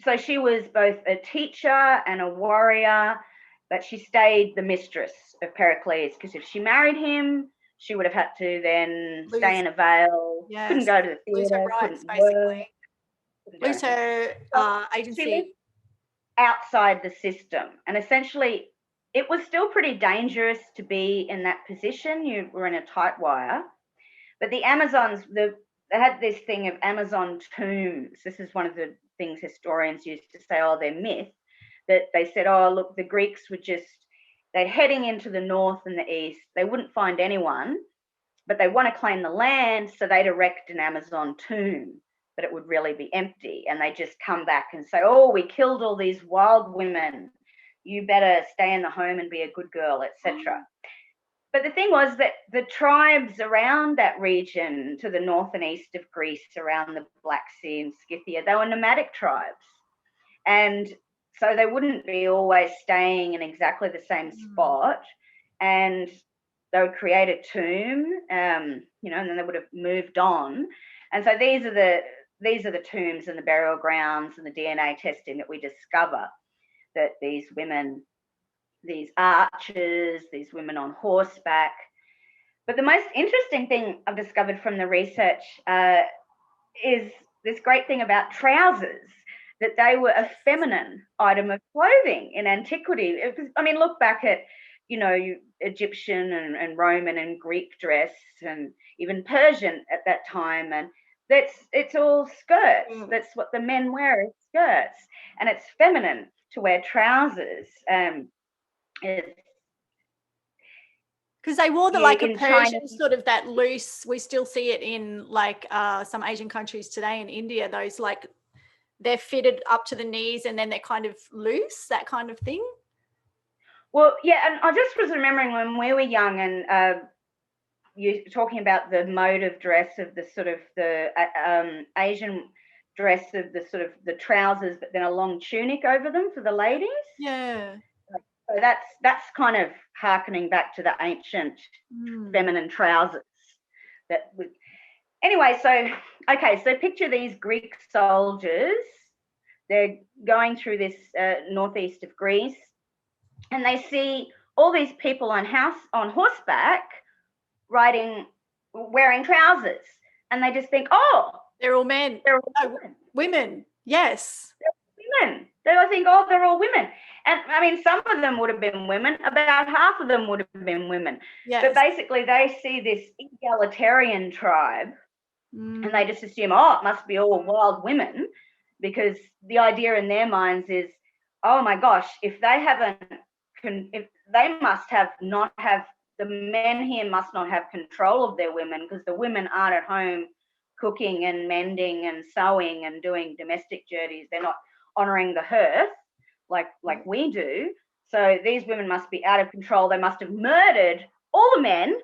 so she was both a teacher and a warrior, but she stayed the mistress of Pericles, because if she married him, she would have had to then stay in a veil, couldn't go to the lose her theatre, rights, couldn't basically. work, couldn't do Lose anything. her She agency. lived outside the system, and essentially it was still pretty dangerous to be in that position. You were in a tight wire. But the Amazons, they had this thing of Amazon tombs. This is one of the things historians used to say, oh, they're myth. That they said, oh, look, the Greeks were just, they're heading into the north and the east. They wouldn't find anyone, but they want to claim the land, so they'd erect an Amazon tomb, but it would really be empty. And they just come back and say, oh, we killed all these wild women. You better stay in the home and be a good girl, etc. But the thing was that the tribes around that region to the north and east of Greece, around the Black Sea and Scythia, they were nomadic tribes. And so they wouldn't be always staying in exactly the same spot. And they would create a tomb, and then they would have moved on. And so these are the tombs and the burial grounds and the DNA testing that we discover that these women, these archers, these women on horseback. But the most interesting thing I've discovered from the research is this great thing about trousers, that they were a feminine item of clothing in antiquity. Look back at, Egyptian and Roman and Greek dress, and even Persian at that time, and it's all skirts. That's what the men wear, is skirts, and it's feminine to wear trousers. Because they wore like a Persian China, sort of that loose. We still see it in like some Asian countries today, in India. Those like they're fitted up to the knees and then they're kind of loose, that kind of thing. Well, yeah, and I just was remembering when we were young, and you talking about the mode of dress of the sort of the Asian dress of the sort of the trousers, but then a long tunic over them for the ladies. Yeah. So that's kind of harkening back to the ancient feminine trousers. Anyway, so picture these Greek soldiers. They're going through this northeast of Greece, and they see all these people on horseback wearing trousers, and they just think, oh, they're all men. They're all women. Yes. They're women. They think, oh, they're all women. And some of them would have been women. About half of them would have been women. Yes. But basically, they see this egalitarian tribe, and they just assume, oh, it must be all wild women, because the idea in their minds is, oh my gosh, if they must not have, the men here must not have control of their women, because the women aren't at home cooking and mending and sewing and doing domestic duties. They're not honouring the hearth like we do. So these women must be out of control. They must have murdered all the men.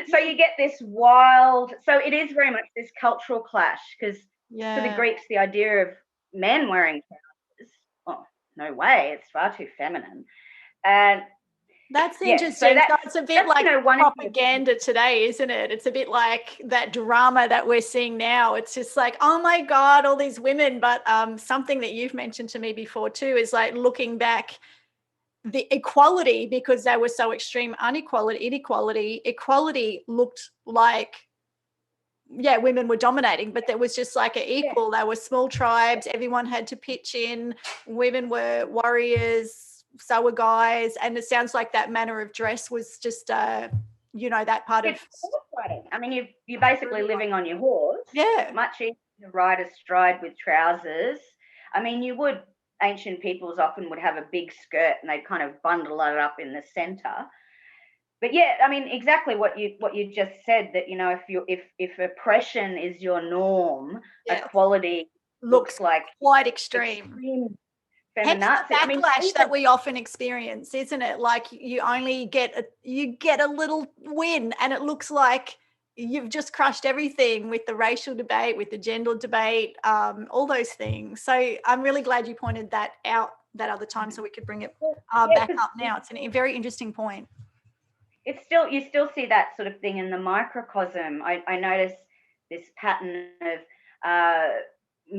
So you get this wild, so it is very much this cultural clash, because for the Greeks, the idea of men wearing trousers, oh, no way, it's far too feminine. And that's interesting. So it's a bit like propaganda today, isn't it? It's a bit like that drama that we're seeing now. It's just like, oh my God, all these women. But something that you've mentioned to me before too is like looking back, the equality, because they were so extreme inequality, equality looked like, women were dominating, but there was just like an equal. There were small tribes. Everyone had to pitch in. Women were warriors. So were guys, and it sounds like that manner of dress was just that part of horse riding. You're basically living on your horse. Yeah, much easier to ride astride with trousers. Ancient peoples often would have a big skirt, and they'd kind of bundle it up in the center. But exactly what you just said, that if oppression is your norm, equality looks like quite extreme. Hence the backlash that we often experience, isn't it? Like you only get a little win, and it looks like you've just crushed everything with the racial debate, with the gender debate, all those things. So I'm really glad you pointed that out that other time, so we could bring it back up now. It's a very interesting point. You still see that sort of thing in the microcosm. I notice this pattern of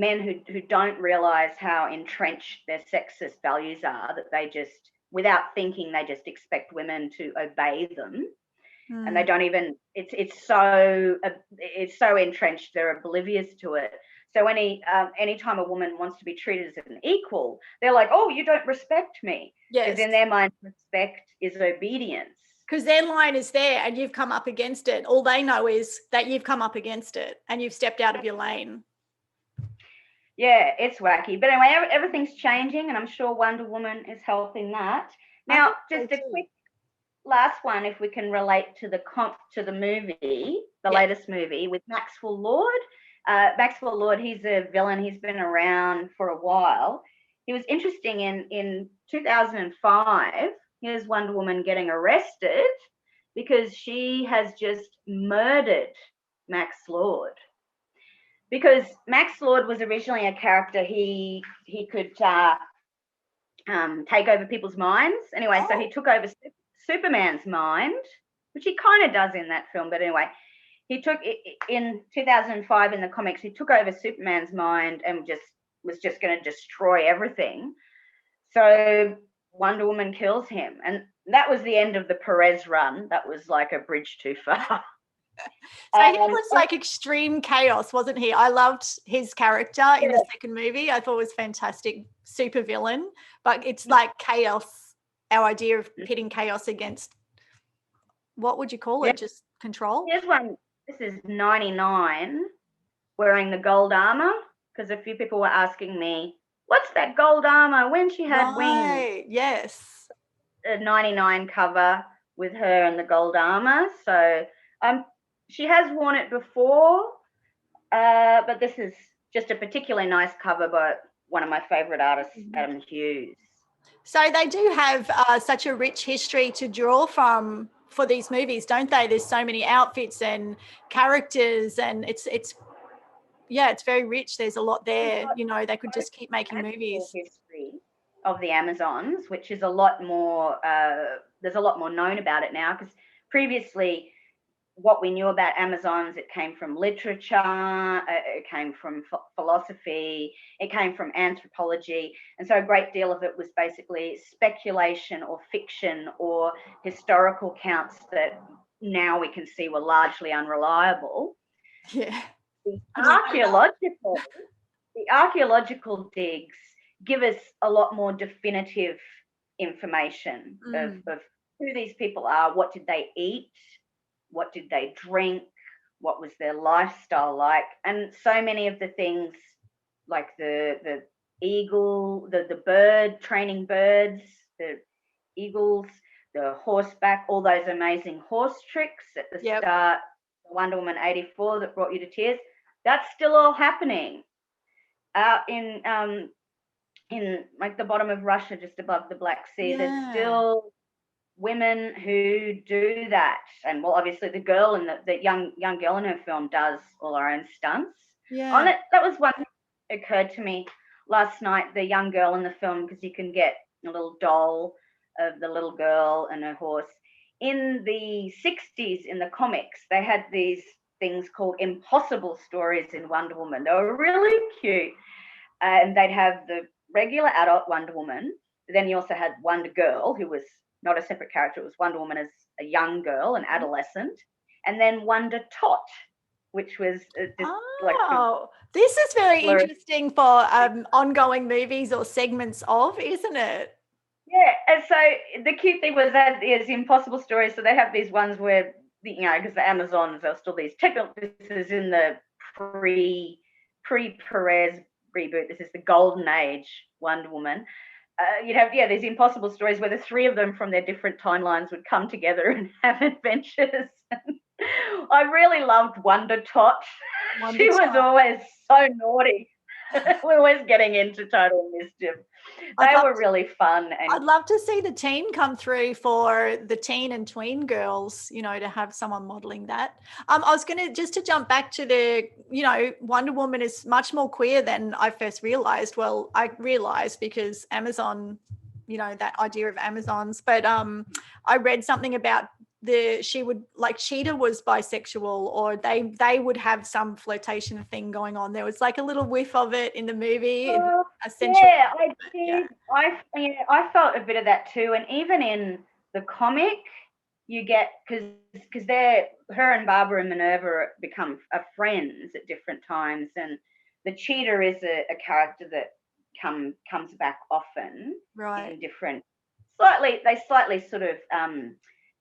men who don't realize how entrenched their sexist values are, that they just, without thinking, they just expect women to obey them. And they don't even, it's so entrenched, they're oblivious to it. So anytime a woman wants to be treated as an equal, they're like, oh, you don't respect me. Yes. Because in their mind, respect is obedience. Because their line is there and you've come up against it. All they know is that you've come up against it and you've stepped out of your lane. Yeah, it's wacky. But anyway, everything's changing, and I'm sure Wonder Woman is helping that. Now, just a quick last one, if we can relate to the movie, the latest movie with Maxwell Lord. Maxwell Lord, he's a villain. He's been around for a while. He was interesting in 2005. Here's Wonder Woman getting arrested because she has just murdered Max Lord. Because Max Lord was originally a character, he could take over people's minds. Anyway, so he took over Superman's mind, which he kind of does in that film. But anyway, he took in 2005 in the comics, he took over Superman's mind and was just going to destroy everything. So Wonder Woman kills him, and that was the end of the Perez run. That was like a bridge too far. So he was like extreme chaos, wasn't he? I loved his character in the second movie. I thought it was fantastic, super villain, but it's like chaos, our idea of pitting chaos against, what would you call it? Just control? Here's one. This is 99, wearing the gold armor, because a few people were asking me, what's that gold armor when she had wings? Yes. A 99 cover with her in the gold armor. So she has worn it before, but this is just a particularly nice cover by one of my favourite artists, Adam Hughes. So they do have such a rich history to draw from for these movies, don't they? There's so many outfits and characters, and it's very rich. There's a lot there. You know, they could just keep making movies. History of the Amazons, which is a lot more. There's a lot more known about it now, because previously, what we knew about Amazons, it came from literature, it came from philosophy, it came from anthropology. And so a great deal of it was basically speculation or fiction or historical accounts that now we can see were largely unreliable. Yeah. The archaeological digs give us a lot more definitive information of who these people are, what did they eat, what did they drink, what was their lifestyle like. And so many of the things, like the eagle, the bird, training birds, the eagles, the horseback, all those amazing horse tricks at the start, Wonder Woman 84 that brought you to tears, that's still all happening out in like the bottom of Russia, just above the Black Sea. There's still women who do that. And well, obviously the girl in the young girl in her film does all her own stunts. On it. That was one thing that occurred to me last night, the young girl in the film, because you can get a little doll of the little girl and her horse. In the 60s in the comics, they had these things called impossible stories in Wonder Woman. They were really cute. And they'd have the regular adult Wonder Woman. Then you also had Wonder Girl, who was not a separate character. It was Wonder Woman as a young girl, an adolescent. And then Wonder Tot, which was this is very interesting for ongoing movies or segments of, isn't it? Yeah, and so the cute thing was that is impossible stories. So they have these ones where, because the Amazons are still these technical, this is in the pre-Perez reboot. This is the golden age Wonder Woman. You'd have these impossible stories where the three of them from their different timelines would come together and have adventures. I really loved Wonder Tot. She was always so naughty. We're always getting into total mischief. They were really fun. And I'd love to see the teen come through for the teen and tween girls, to have someone modeling that. I was going to, just to jump back to the, Wonder Woman is much more queer than I first realized. Well, I realized because Amazon, that idea of Amazons, but I read something about she would, like, Cheetah was bisexual, or they would have some flirtation thing going on. There was like a little whiff of it in the movie. Essentially, yeah, I yeah. did. I felt a bit of that too, and even in the comic, you get because her and Barbara Minerva become friends at different times, and the Cheetah is a character that comes back often Right. in different they slightly sort of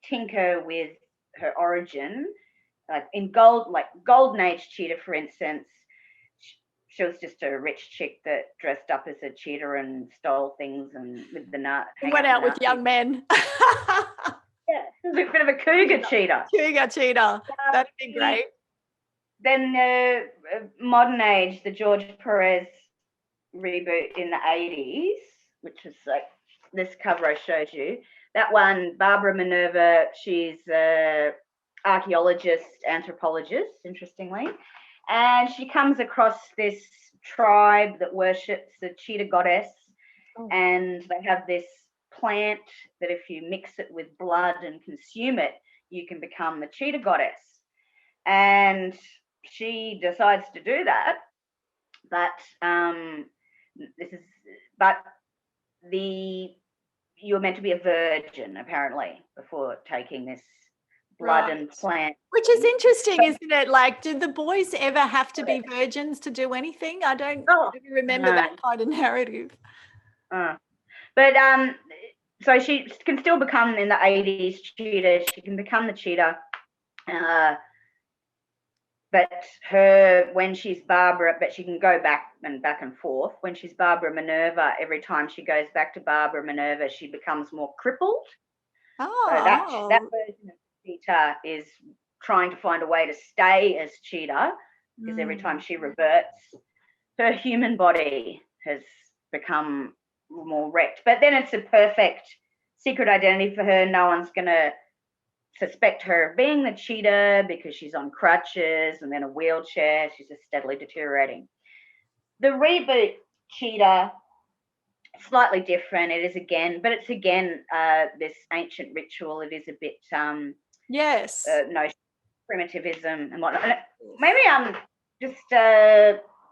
tinker with her origin. Like in Golden Age Cheetah, for instance, she was just a rich chick that dressed up as a cheetah and stole things and with the nut. Went out with young men. Yeah, she was a bit of a cougar cheetah. Cougar cheetah. That'd be great. Then modern age, the George Perez reboot in the 80s, which was like this cover I showed you. That one, Barbara Minerva, she's an archaeologist, anthropologist, interestingly. And she comes across this tribe that worships the cheetah goddess. Oh. And they have this plant that if you mix it with blood and consume it, you can become the cheetah goddess. And she decides to do that. But you're meant to be a virgin, apparently, before taking this blood and plant. Which is interesting, isn't it? Like, did the boys ever have to be virgins to do anything? I don't remember that kind of narrative. But so she can still become, in the 80s, cheetah. She can become the cheetah. But when she's Barbara, but she can go back and forth. When she's Barbara Minerva, every time she goes back to Barbara Minerva, she becomes more crippled. Oh. So that version of Cheetah is trying to find a way to stay as Cheetah, because every time she reverts, her human body has become more wrecked. But then it's a perfect secret identity for her. No one's going to suspect her of being the cheetah because she's on crutches and then a wheelchair. She's just steadily deteriorating. The reboot Cheetah, slightly different. It is again, but it's again this ancient ritual. It is a bit no primitivism and whatnot. Maybe just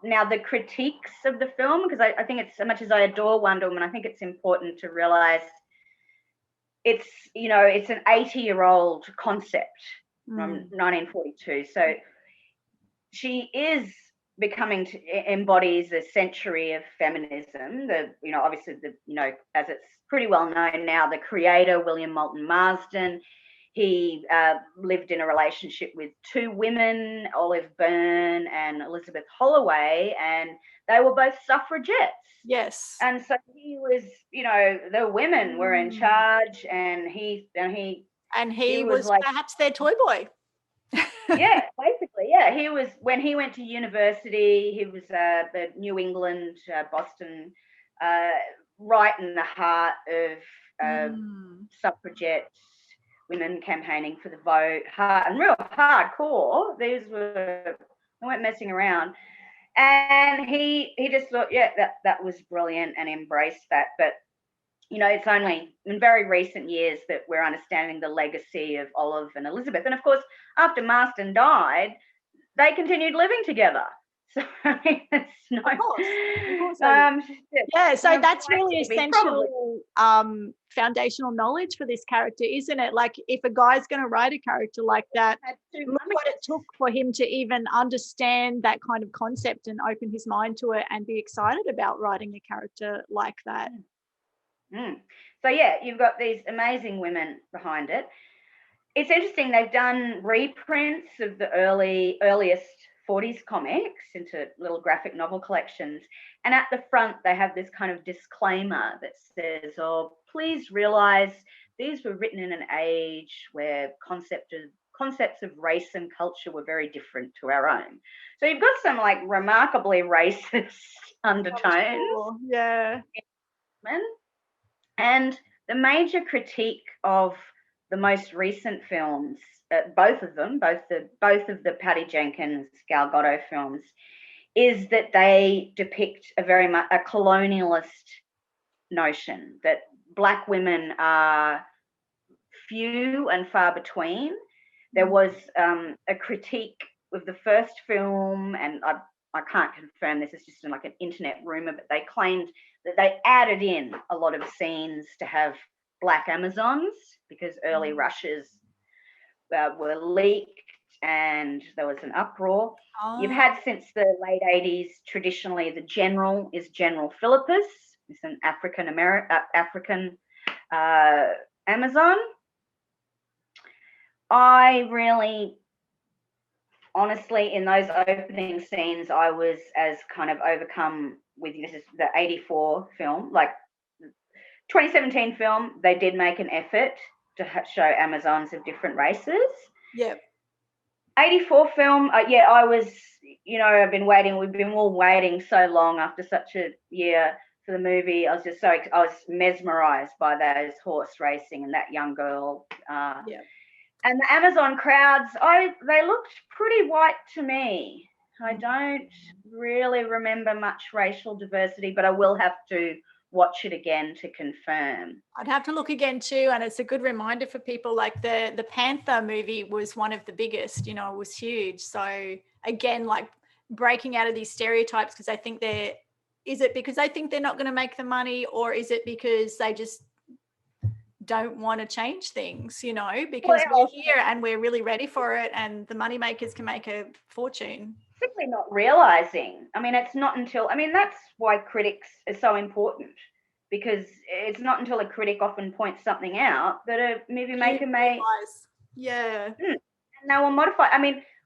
now the critiques of the film, because I think it's, so much as I adore Wonder Woman, I think it's important to realise it's an 80-year-old concept from 1942. So she is embodies a century of feminism. Obviously as it's pretty well known now, the creator, William Moulton Marsden, he lived in a relationship with two women, Olive Byrne and Elizabeth Holloway, and they were both suffragettes. Yes. And so he was, the women were in charge, and he was like, perhaps their toy boy. Yeah, basically, yeah. He was, when he went to university, he was the New England, Boston, right in the heart of suffragettes, women campaigning for the vote, and real hardcore. They weren't messing around. And he just thought, that was brilliant, and embraced that. But it's only in very recent years that we're understanding the legacy of Olive and Elizabeth. And of course, after Marston died, they continued living together. So it's no. Of course. So that's really essential foundational knowledge for this character, isn't it? Like, if a guy's going to write a character like that, look what it took for him to even understand that kind of concept and open his mind to it and be excited about writing a character like that. So you've got these amazing women behind it. It's interesting, they've done reprints of the earliest 40s comics into little graphic novel collections, and at the front they have this kind of disclaimer that says, please realize these were written in an age where concepts of race and culture were very different to our own. So you've got some like remarkably racist undertones. Yeah. And the major critique of the most recent films, both of the Patty Jenkens, Gal Gadot films, is that they depict a colonialist notion that Black women are few and far between. There was a critique of the first film, and I can't confirm this, it's just like an internet rumor, but they claimed that they added in a lot of scenes to have black Amazons because early rushes were leaked and there was an uproar. You've had since the late 80s, traditionally the general is General Philippus. It's an African Amazon. I really, honestly, in those opening scenes, I was as kind of overcome with, this is the 84 film, like 2017 film, they did make an effort to show Amazons of different races. Yep. 84 film, yeah, I was, I've been waiting, we've been all waiting so long after such a year for the movie. I was mesmerized by those horse racing and that young girl. Yeah. And the Amazon crowds, they looked pretty white to me. I don't really remember much racial diversity, but I will have to watch it again to confirm. I'd have to look again too, and it's a good reminder for people. Like the Panther movie was one of the biggest, it was huge. So again, like breaking out of these stereotypes, because I think is it because I think they're not going to make the money, or is it because they just don't want to change things, because we're here and we're really ready for it, and the money makers can make a fortune. Simply not realizing. It's not until, that's why critics are so important, because it's not until a critic often points something out that a movie maker may. Yeah. And they will modify.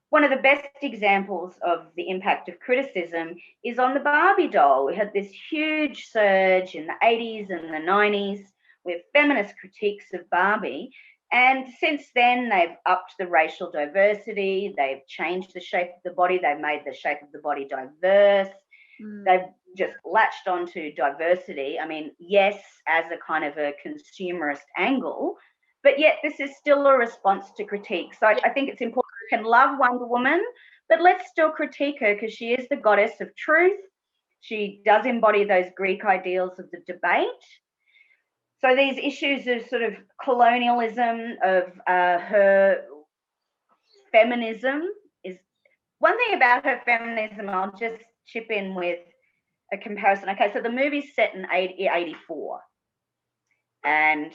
One of the best examples of the impact of criticism is on the Barbie doll. We had this huge surge in the 80s and the 90s with feminist critiques of Barbie. And since then, they've upped the racial diversity, they've changed the shape of the body, they've made the shape of the body diverse. They've just latched onto diversity. Yes, as a kind of a consumerist angle, but yet this is still a response to critique. So I think it's important. You can love Wonder Woman, but let's still critique her because she is the goddess of truth. She does embody those Greek ideals of the debate. So these issues of sort of colonialism, of her feminism, is one thing about her feminism. I'll just chip in with a comparison. Okay, so the movie's set in 84, and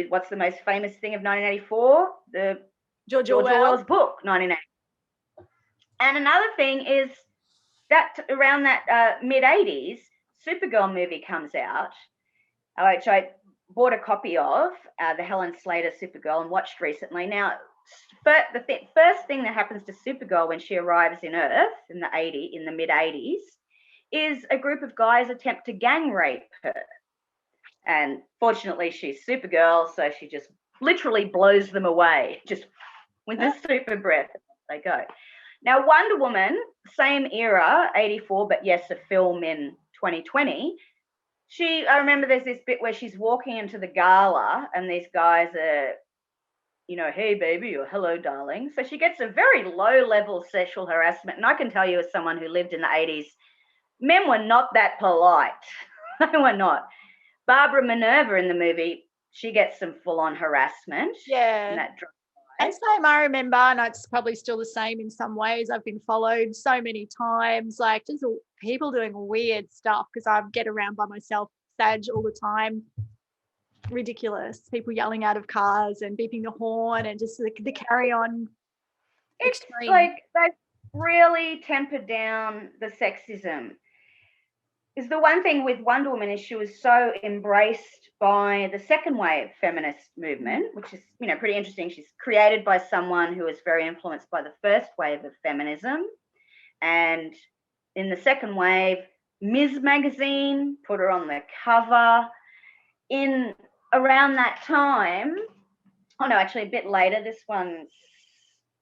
what's the most famous thing of 1984? The George Orwell's book, 1984. And another thing is that around that mid-80s, Supergirl movie comes out, which I bought a copy of, the Helen Slater Supergirl, and watched recently. Now, the first thing that happens to Supergirl when she arrives in Earth in the mid-80s is a group of guys attempt to gang rape her. And fortunately, she's Supergirl, so she just literally blows them away, just with a super breath. They go. Now, Wonder Woman, same era, 84, but yes, a film in 2020. I remember there's this bit where she's walking into the gala and these guys are, hey baby, or hello darling. So she gets a very low level sexual harassment. And I can tell you, as someone who lived in the 80s, men were not that polite. They were not. Barbara Minerva in the movie, she gets some full on harassment. Yeah. And same, I remember, and it's probably still the same in some ways. I've been followed so many times, like just people doing weird stuff, because I get around by myself, Sag, all the time. Ridiculous. People yelling out of cars and beeping the horn and just the carry on. It's extreme. Like they've really tempered down the sexism. Is the one thing with Wonder Woman is she was so embraced by the second wave feminist movement, which is, pretty interesting. She's created by someone who was very influenced by the first wave of feminism. And in the second wave, Ms. Magazine put her on the cover. In around that time, actually a bit later, this one's,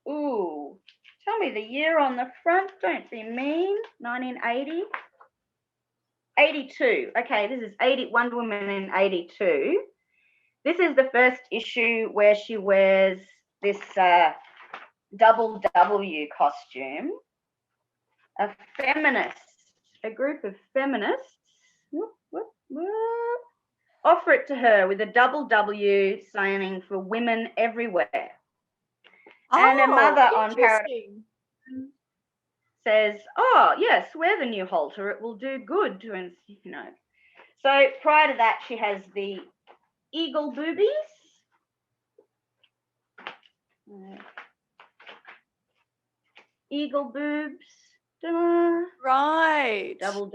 tell me the year on the front, don't be mean, 1980. 82. Okay, this is Wonder Woman in 82. This is the first issue where she wears this double W costume. A group of feminists. offer it to her with a double W signing for women everywhere. And a mother on Paradise says, oh, yes, wear the new halter. It will do good to, you know. So prior to that, she has the eagle boobies. Eagle boobs. Ta-da. Right. Double.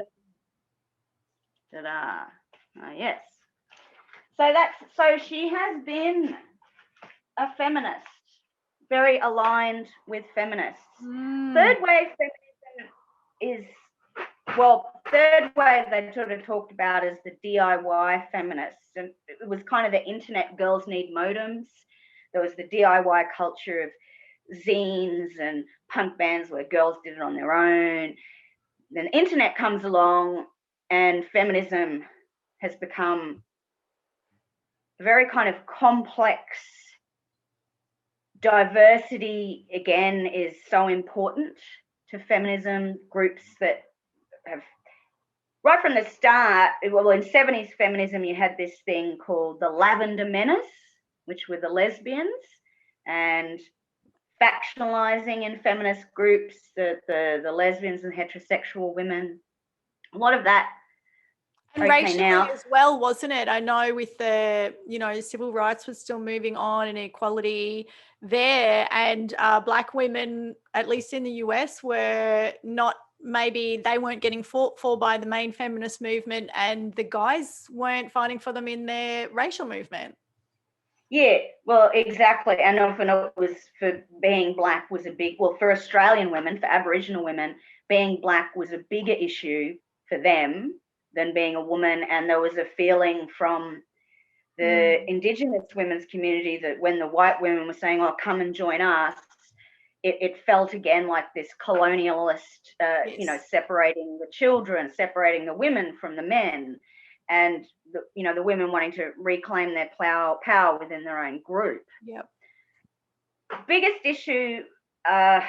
Ta-da. Yes. So she has been a feminist, very aligned with feminists. Third wave feminism is, well, third wave they sort of talked about as the DIY feminists, and it was kind of the internet girls need modems. There was the DIY culture of zines and punk bands where girls did it on their own. Then the internet comes along and feminism has become very kind of complex. Diversity, again, is so important to feminism. Groups that have, right from the start, well, in 70s feminism, you had this thing called the Lavender Menace, which were the lesbians, and factionalizing in feminist groups, the lesbians and heterosexual women. A lot of that. And racially as well, wasn't it? I know with the, you know, civil rights was still moving on and equality there, and Black women, at least in the US, were not, maybe they weren't getting fought for by the main feminist movement, and the guys weren't fighting for them in their racial movement. Yeah, well, exactly. And often it was for being Black was a big, well, for Australian women, for Aboriginal women, being Black was a bigger issue for them than being a woman. And there was a feeling from the Indigenous women's community that when the white women were saying, oh, come and join us, it felt again like this colonialist, you know, separating the children, separating the women from the men. And the women wanting to reclaim their power within their own group. Yep. Biggest issue, well,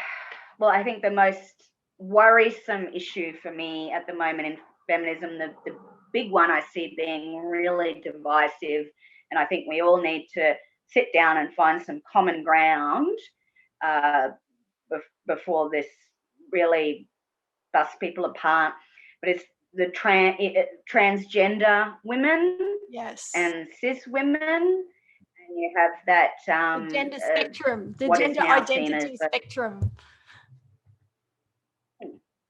I think the most worrisome issue for me at the moment in feminism, the big one I see being really divisive, and I think we all need to sit down and find some common ground before this really busts people apart, but it's the transgender women, yes, and cis women, and you have that the gender spectrum, the gender identity spectrum.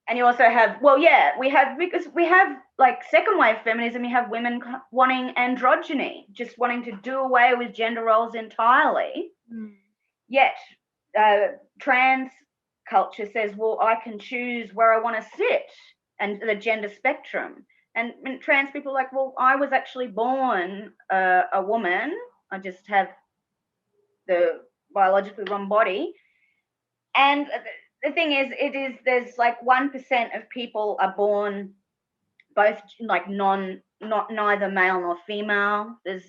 And you also have, well, yeah, because we have like second wave feminism, you have women wanting androgyny, just wanting to do away with gender roles entirely. Yet trans culture says, well, I can choose where I want to sit, and the gender spectrum. And trans people are like, well, I was actually born a woman. I just have the biologically wrong body. And the thing is, there's like 1% of people are born both like neither male nor female. There's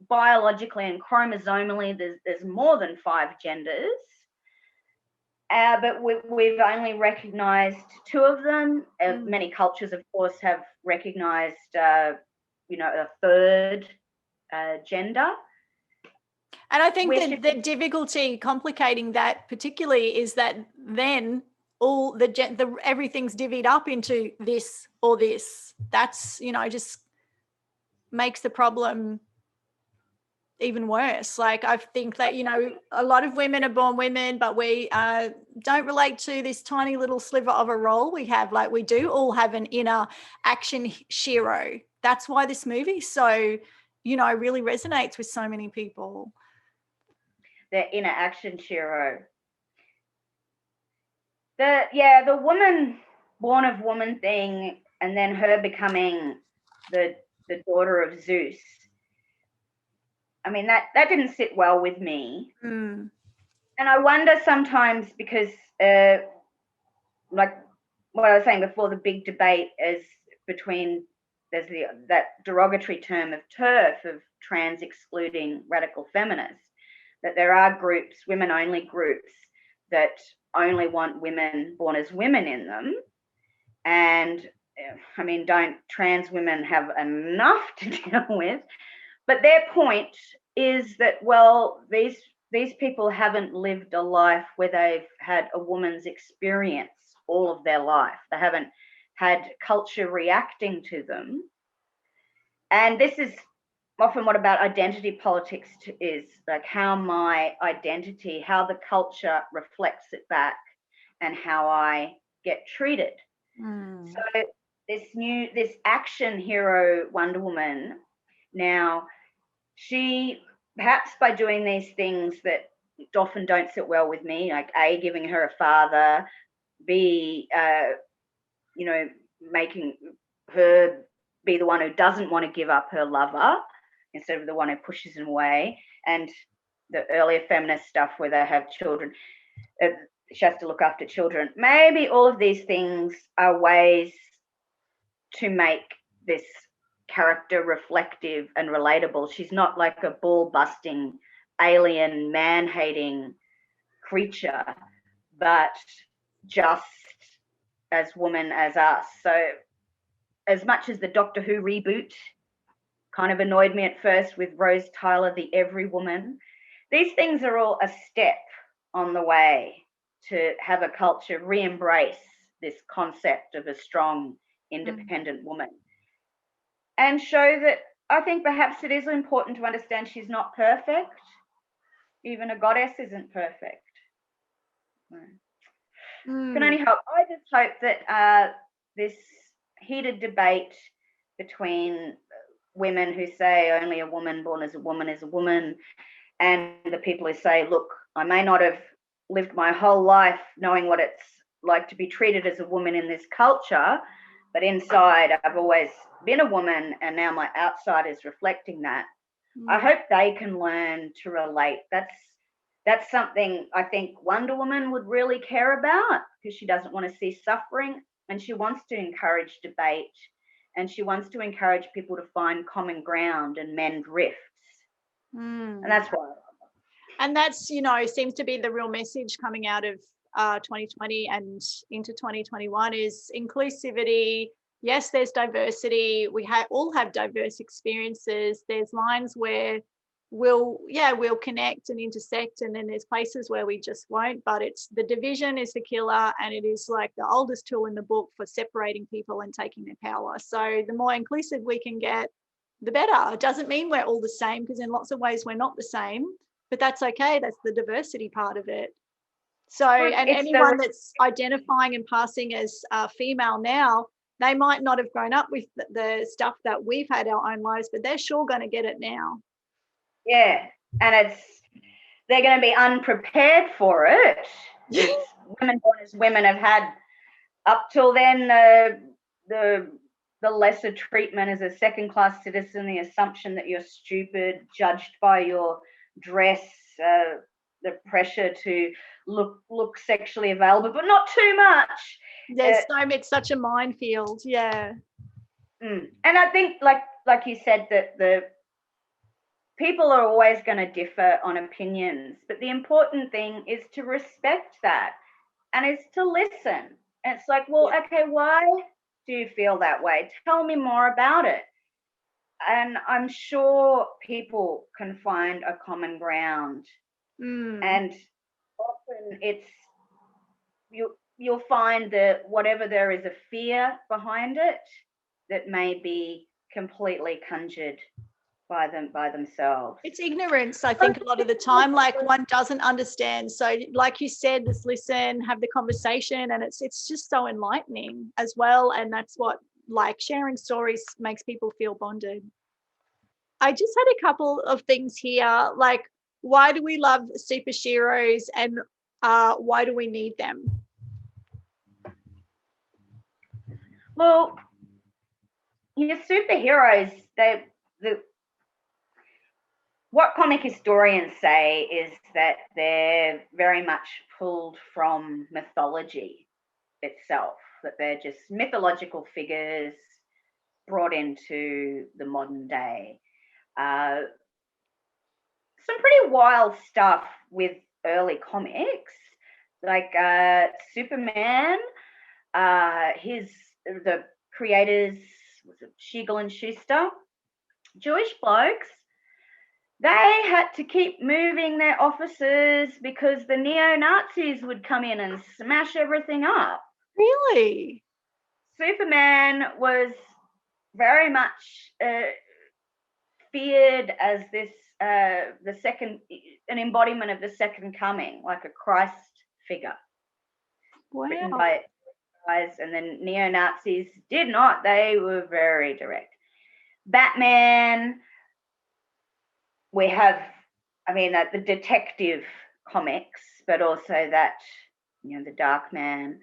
biologically and chromosomally, there's more than 5 genders. But we've only recognised 2 of them. Many cultures, of course, have recognised, a third gender. And I think that the difficulty complicating that particularly is that then all the everything's divvied up into this or this. That's, just makes the problem even worse. Like, I think that, a lot of women are born women, but we don't relate to this tiny little sliver of a role we have. Like, we do all have an inner action hero. That's why this movie so, really resonates with so many people. The inner action hero. The woman born of woman thing, and then her becoming the daughter of Zeus. I mean, that didn't sit well with me. And I wonder sometimes, because like what I was saying before, the big debate is between, there's that derogatory term of TERF, of trans excluding radical feminists, that there are groups, women-only groups, that only want women born as women in them. And I mean, don't trans women have enough to deal with? but their point is that, well, these people haven't lived a life where they've had a woman's experience all of their life. They haven't had culture reacting to them. And this is often what about identity politics is, like how my identity, how the culture reflects it back and how I get treated. So this action hero Wonder Woman, now she, perhaps by doing these things that often don't sit well with me, like A, giving her a father, B, making her be the one who doesn't want to give up her lover instead of the one who pushes him away, and the earlier feminist stuff where they have children, she has to look after children. Maybe all of these things are ways to make this character reflective and relatable. She's not like a ball-busting, alien, man-hating creature, but just as woman as us. So as much as the Doctor Who reboot kind of annoyed me at first with Rose Tyler, the Every Woman, these things are all a step on the way to have a culture re-embrace this concept of a strong, independent woman, and show that I think perhaps it is important to understand she's not perfect. Even a goddess isn't perfect. Can only hope. I just hope that this heated debate between women who say only a woman born as a woman is a woman, and the people who say, look, I may not have lived my whole life knowing what it's like to be treated as a woman in this culture, but inside I've always been a woman, and now my outside is reflecting that. I hope they can learn to relate. That's something I think Wonder Woman would really care about, because she doesn't want to see suffering, and she wants to encourage debate, and she wants to encourage people to find common ground and mend rifts. And that's why. And that's, seems to be the real message coming out of 2020 and into 2021 is inclusivity. Yes, there's diversity. We all have diverse experiences. There's lines where we'll connect and intersect, and then there's places where we just won't. But it's the division is the killer, and it is like the oldest tool in the book for separating people and taking their power. So the more inclusive we can get, the better. It doesn't mean we're all the same, because in lots of ways we're not the same, but that's okay. That's the diversity part of it. So, and anyone that's identifying and passing as female now, they might not have grown up with the stuff that we've had our own lives, but they're sure going to get it now. Yeah, and they're going to be unprepared for it. Women born as women have had up till then the lesser treatment as a second-class citizen, the assumption that you're stupid, judged by your dress, the pressure to look sexually available, but not too much. It's such a minefield. Yeah. And I think, like you said, that the people are always going to differ on opinions, but the important thing is to respect that, and is to listen. And it's like, well, okay, why do you feel that way? Tell me more about it. And I'm sure people can find a common ground. And often you'll find that whatever there is a fear behind it, that may be completely conjured by themselves. It's ignorance, I think, a lot of the time. Like, one doesn't understand. So like you said, just listen, have the conversation, and it's just so enlightening as well. And that's what, like, sharing stories makes people feel bonded. I just had a couple of things here, like, why do we love super Sheroes, and why do we need them? Well, your superheroes, what comic historians say is that they're very much pulled from mythology itself, that they're just mythological figures brought into the modern day. Some pretty wild stuff with early comics, like Superman. The creators, was it Siegel and Schuster, Jewish blokes, They had to keep moving their offices because the neo-Nazis would come in and smash everything up. Really? Superman was very much feared as this an embodiment of the second coming, like a Christ figure. Wow. Written by guys, and then neo-Nazis did not. They were very direct. Batman, we have, the detective comics, but also that, the Dark Man.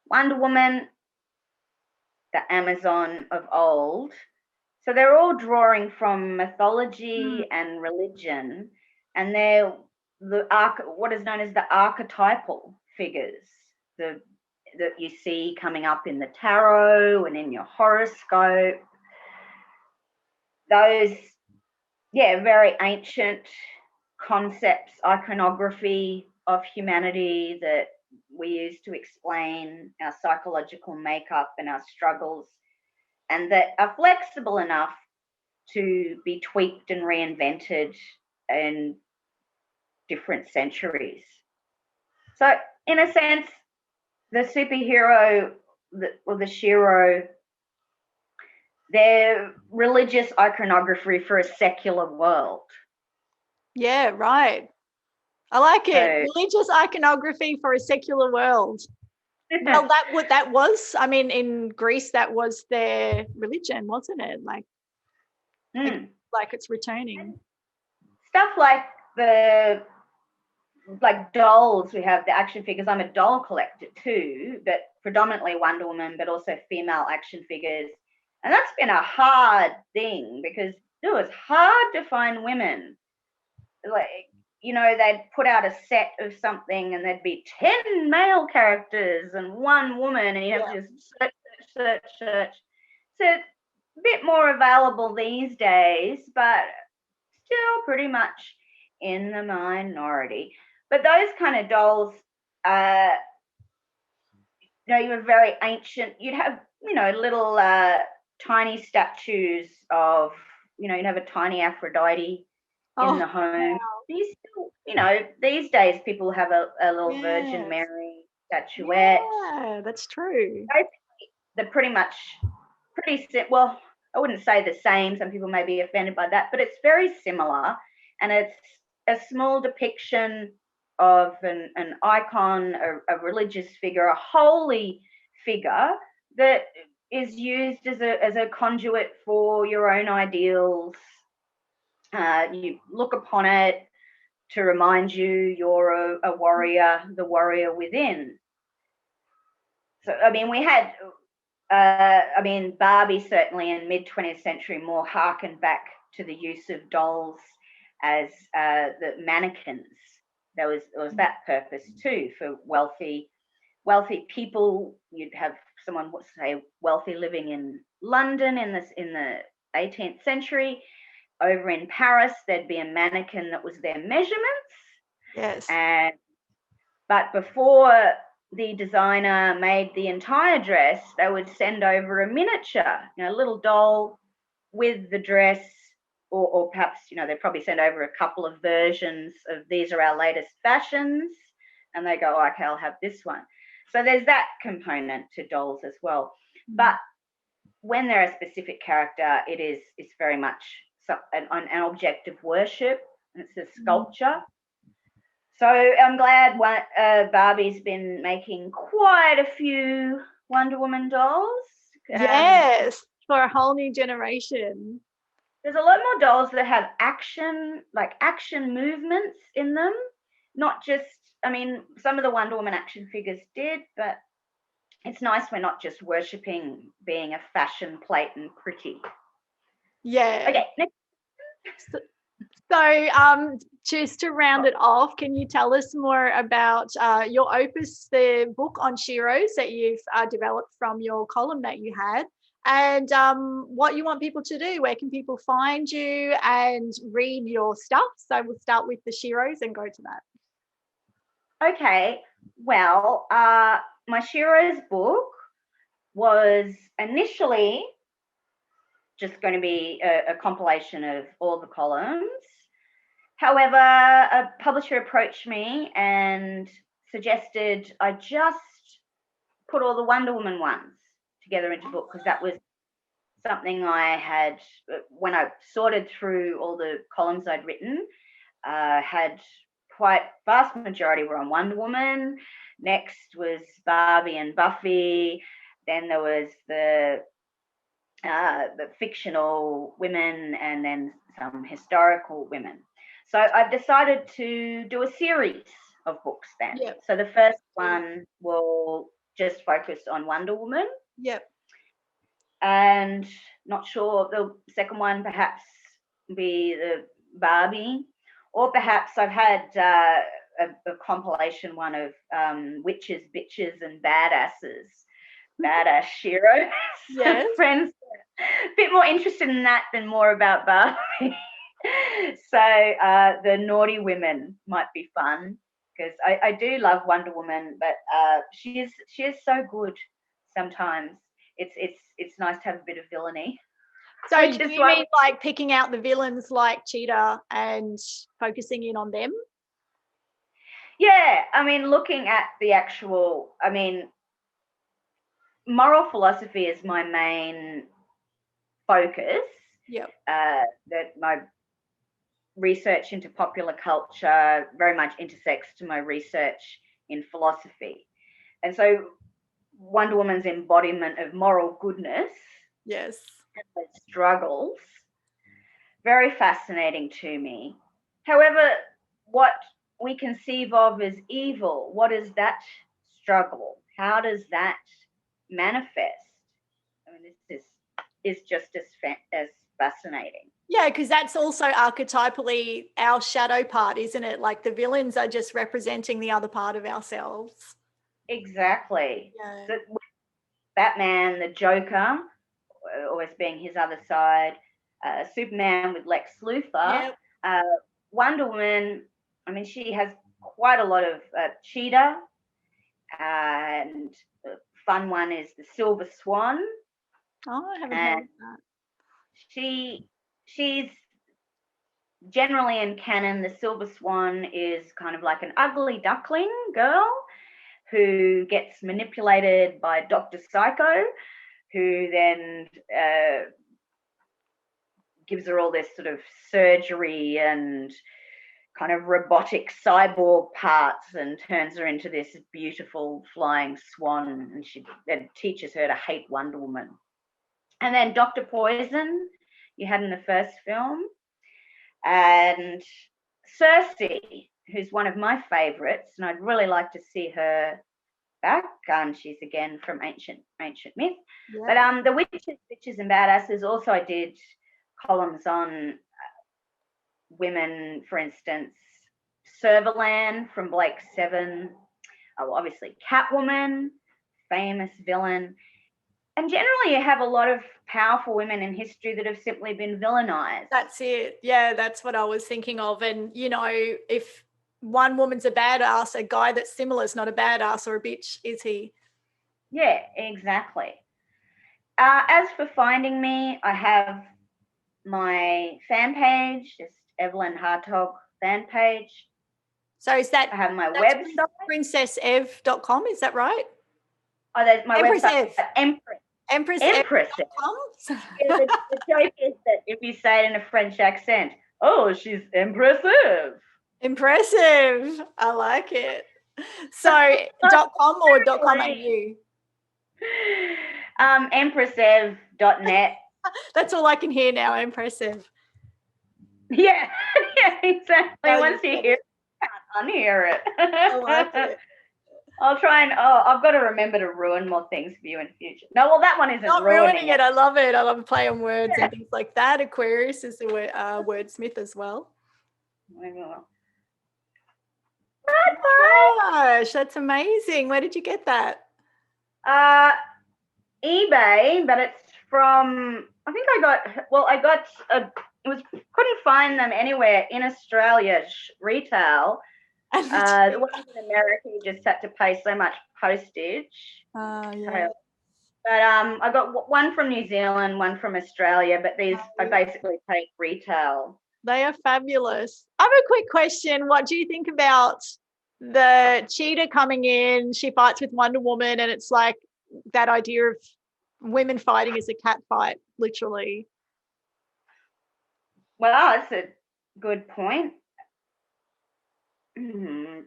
Wonder Woman, the Amazon of old. So they're all drawing from mythology and religion, and they're what is known as the archetypal figures that you see coming up in the tarot and in your horoscope. Those, very ancient concepts, iconography of humanity that we use to explain our psychological makeup and our struggles, and that are flexible enough to be tweaked and reinvented in different centuries. So, in a sense, the superhero, or the Shero, they're religious iconography for a secular world. Yeah, right. I like it. So, Religious iconography for a secular world. Well, that was, I mean, in Greece, that was their religion, wasn't it? Like it's returning. Stuff like dolls, we have the action figures. I'm a doll collector too, but predominantly Wonder Woman, but also female action figures. And that's been a hard thing because it was hard to find women. Like, they'd put out a set of something and there'd be 10 male characters and one woman, and you have to just search. So a bit more available these days, but still pretty much in the minority. But those kind of dolls, you were very ancient. You'd have, little tiny statues of, you'd have a tiny Aphrodite in the home. Wow. These still, these days people have a little Virgin Mary statuette. Yeah, that's true. They're pretty well, I wouldn't say the same. Some people may be offended by that, but it's very similar, and it's a small depiction of an icon, a religious figure, a holy figure that is used as a conduit for your own ideals. You look upon it to remind you you're a warrior, the warrior within. So, we had, Barbie certainly in mid-20th century more harkened back to the use of dolls as the mannequins. There was that purpose too for wealthy people. You'd have someone, say, wealthy living in London in the 18th century. Over in Paris, there'd be a mannequin that was their measurements. Yes. But before the designer made the entire dress, they would send over a miniature, a little doll with the dress, or perhaps, they'd probably send over a couple of versions of these are our latest fashions, and they go, okay, I'll have this one. So there's that component to dolls as well. But when they're a specific character, it's very much an object of worship, and it's a sculpture. So I'm glad Barbie's been making quite a few Wonder Woman dolls. Yes, for a whole new generation. There's a lot more dolls that have action movements in them. Not just, some of the Wonder Woman action figures did, but it's nice we're not just worshipping being a fashion plate and pretty. Yeah. Okay, next. So just to round it off, can you tell us more about your opus, the book on Sheroes that you've developed from your column that you had, and what you want people to do? Where can people find you and read your stuff? So we'll start with the Sheroes and go to that. Okay, well, my Sheroes book was initially just going to be a compilation of all the columns. However, a publisher approached me and suggested I just put all the Wonder Woman ones together into a book, because that was something I had, when I sorted through all the columns I'd written, had quite vast majority were on Wonder Woman. Next was Barbie and Buffy. Then there was the fictional women, and then some historical women. So I've decided to do a series of books then. Yep. So the first one will just focus on Wonder Woman. Yep. And not sure, the second one perhaps be the Barbie, or perhaps I've had a compilation one of witches, bitches, and badasses, badass Sheroes. Yes. Friends, a bit more interested in that than more about Barbie. So the naughty women might be fun, because I do love Wonder Woman, but she is so good sometimes. It's nice to have a bit of villainy. So do you mean like picking out the villains like Cheetah and focusing in on them? Yeah, I mean, looking at the actual, I mean, moral philosophy is my main focus. Yep. That my research into popular culture very much intersects to my research in philosophy. And so Wonder Woman's embodiment of moral goodness, yes, and struggles, very fascinating to me. However, what we conceive of as evil, what is that struggle? How does that manifest? I mean, this is just as fascinating. Yeah, because that's also archetypally our shadow part, isn't it? Like the villains are just representing the other part of ourselves. Exactly. Yeah. So Batman, the Joker, always being his other side, Superman with Lex Luthor, Yep. Wonder Woman, I mean, she has quite a lot of Cheetah, and the fun one is the Silver Swan. Oh, I haven't heard of that. She's generally in canon, the Silver Swan is kind of like an ugly duckling girl who gets manipulated by Dr. Psycho, who then gives her all this sort of surgery and kind of robotic cyborg parts and turns her into this beautiful flying swan, and she then teaches her to hate Wonder Woman. And then Dr. Poison, you had in the first film, and Cersei, who's one of my favourites, and I'd really like to see her back. She's again from ancient myth. Yeah. But the witches, bitches, and badasses. Also, I did columns on women, for instance, Servalan from Blake Seven. Oh, obviously Catwoman, famous villain. And generally, you have a lot of powerful women in history that have simply been villainized. That's it. Yeah, that's what I was thinking of. And, you know, if one woman's a badass, a guy that's similar is not a badass or a bitch, is he? Yeah, exactly. As for finding me, I have my fan page, just Evelyn Hartogue fan page. So is that, I have my website, princessev.com, is that right? Oh, there's my Empress website, Ev. Empress Ev. Yeah, the joke is that if you say it in a French accent, oh, she's impressive. Impressive. I like it. So .com or .com.au? Empressev.net. That's all I can hear now, impressive. Yeah, yeah, exactly. Once you hear it, you can't unhear it. I like it. I'll try and I've got to remember to ruin more things for you in future. No, well, that one isn't not ruining it. I love it. I love a play on words and things like that. Aquarius is a wordsmith as well. Oh my gosh, that's amazing. Where did you get that? eBay, but it's from, I think couldn't find them anywhere in Australia retail. The ones in America, you just had to pay so much postage. Yeah. But I got one from New Zealand, one from Australia, but these I basically paid retail They are fabulous. I have a quick question. What do you think about the cheetah coming in? She fights with Wonder Woman, and it's like that idea of women fighting is a cat fight, literally. Well, that's a good point.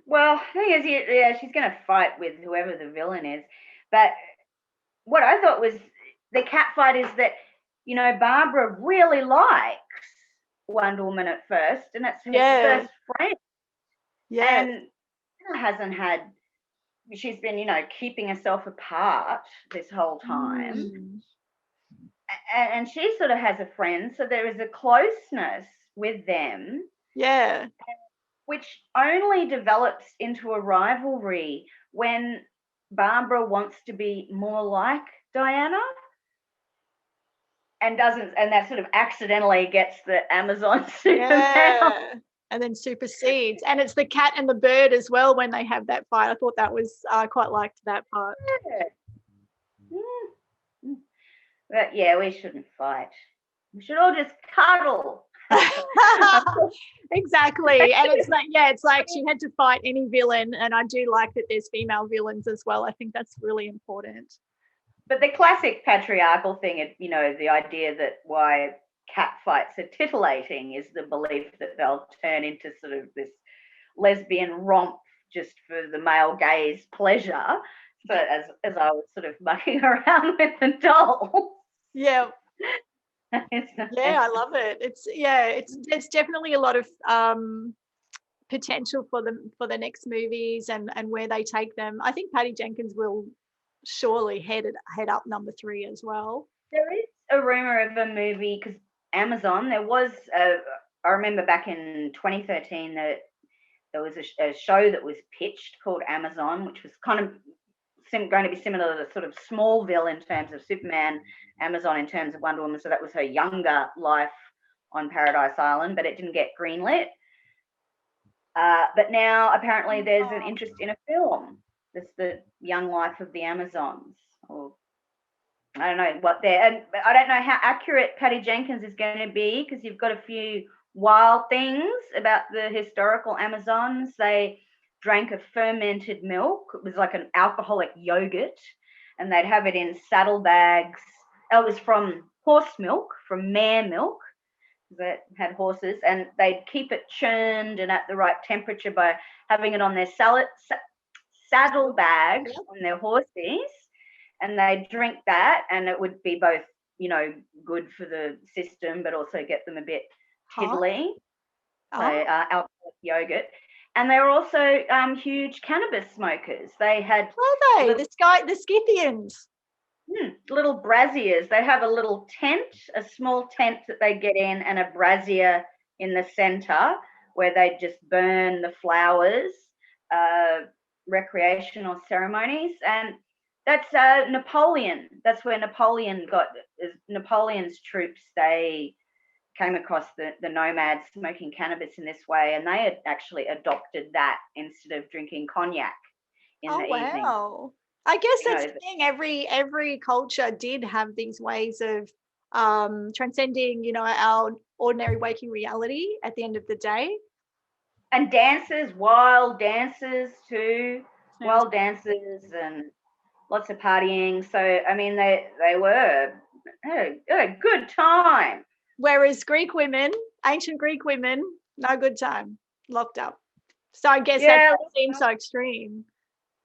Well, the thing is, yeah, she's going to fight with whoever the villain is. But what I thought was the cat fight is that, Barbara really likes Wonder Woman at first, and it's her Yeah. first friend. Yeah. And she's been, keeping herself apart this whole time. And she sort of has a friend, so there is a closeness with them. Yeah. Which only develops into a rivalry when Barbara wants to be more like Diana and that sort of accidentally gets the Amazon Yeah. And then supersedes. And it's the cat and the bird as well when they have that fight. I thought that was, I quite liked that part. Yeah. But yeah, we shouldn't fight. We should all just cuddle. Exactly. And it's like she had to fight any villain, and I do like that there's female villains as well. I think that's really important. But the classic patriarchal thing, the idea that why cat fights are titillating is the belief that they'll turn into sort of this lesbian romp just for the male gaze pleasure. So as I was sort of mucking around with the doll. Yeah. Yeah, I love it. There's definitely a lot of potential for the next movies and where they take them. I think Patty Jenkins will surely head up number 3 as well. There is a rumor of a movie because Amazon. I remember back in 2013 that there was a show that was pitched called Amazon, which was kind of going to be similar to sort of Smallville in terms of Superman, Amazon in terms of Wonder Woman. So that was her younger life on Paradise Island, but it didn't get greenlit. But now apparently there's an interest in a film. It's the young life of the Amazons. Or I don't know what and I don't know how accurate Patty Jenkins is going to be because you've got a few wild things about the historical Amazons. They drank a fermented milk. It was like an alcoholic yogurt, and they'd have it in saddlebags. It was from horse milk, from mare milk that had horses, and they'd keep it churned and at the right temperature by having it on their saddlebags on their horses, and they'd drink that, and it would be both, good for the system, but also get them a bit tiddly. So alcoholic yogurt. And they were also huge cannabis smokers. They had the Scythians. Little braziers. They have a little tent, a small tent that they get in, and a brazier in the centre where they just burn the flowers, recreational ceremonies. And that's Napoleon. That's where Napoleon's troops. They came across the nomads smoking cannabis in this way, and they had actually adopted that instead of drinking cognac in the evening. Wow. I guess that's the thing. Every culture did have these ways of transcending, our ordinary waking reality at the end of the day. And dances, wild dances too, wild dances and lots of partying. So, I mean, they had a good time. Whereas ancient Greek women, no good time, locked up. So I guess that seems so extreme.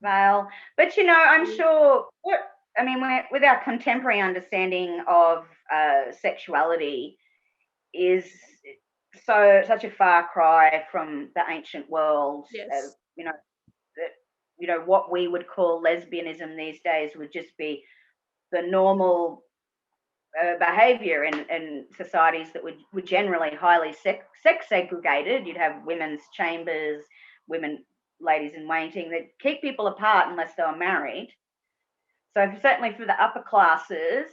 Well, but I'm sure. With our contemporary understanding of sexuality, is such a far cry from the ancient world. Yes. What we would call lesbianism these days would just be the normal behavior in societies that were generally highly sex segregated. You'd have women's chambers, ladies in waiting, that keep people apart unless they were married. So certainly for the upper classes,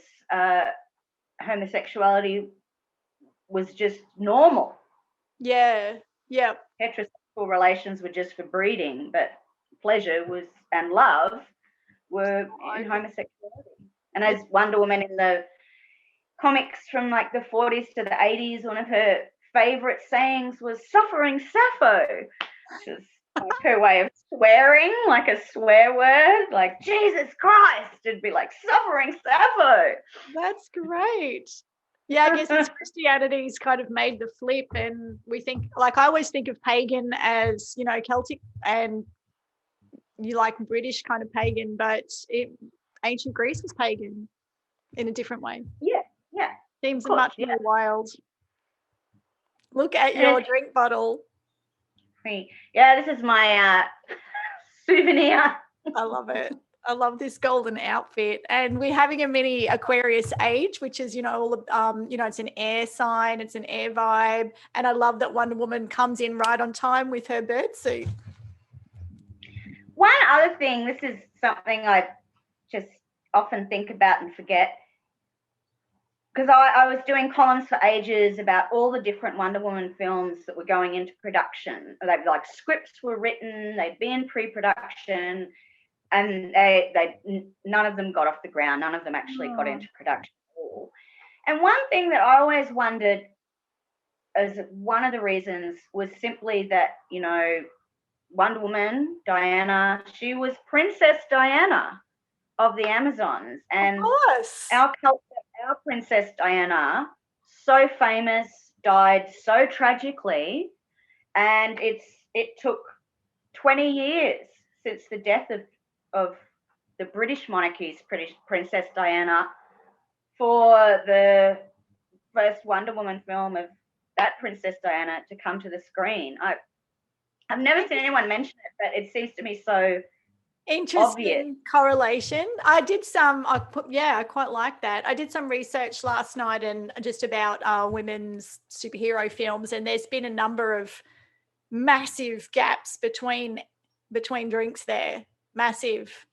homosexuality was just normal. Yeah. Heterosexual relations were just for breeding, but pleasure and love were in homosexuality. And as Wonder Woman in the comics from like the 40s to the 80s, one of her favorite sayings was "suffering Sappho," which is like her way of swearing, like a swear word, like Jesus Christ. It'd be like "suffering Sappho." That's great. Yeah, I guess it's Christianity's kind of made the flip, and we think, like, I always think of pagan as, you know, Celtic, and you like British kind of pagan, but ancient Greece was pagan in a different way. Yeah, Seems course, much more wild. Look at your drink bottle. Yeah, this is my souvenir. I love it. I love this golden outfit, and we're having a mini Aquarius age, which is, you know, all of, you know, it's an air sign, it's an air vibe, and I love that Wonder Woman comes in right on time with her bird suit. One other thing, this is something I just often think about and forget, because I was doing columns for ages about all the different Wonder Woman films that were going into production. Like scripts were written, they'd be in pre-production, and none of them got off the ground. None of them actually got into production at all. And one thing that I always wondered as one of the reasons was simply that, you know, Wonder Woman, Diana, she was Princess Diana of the Amazons. And of course, our Princess Diana, so famous, died so tragically. And it took 20 years since the death of the British monarchy's Princess Diana for the first Wonder Woman film of that Princess Diana to come to the screen. I've never seen anyone mention it, but it seems to me so interesting obvious. Correlation. I quite like that. I did some research last night and just about women's superhero films, and there's been a number of massive gaps between drinks there. Massive.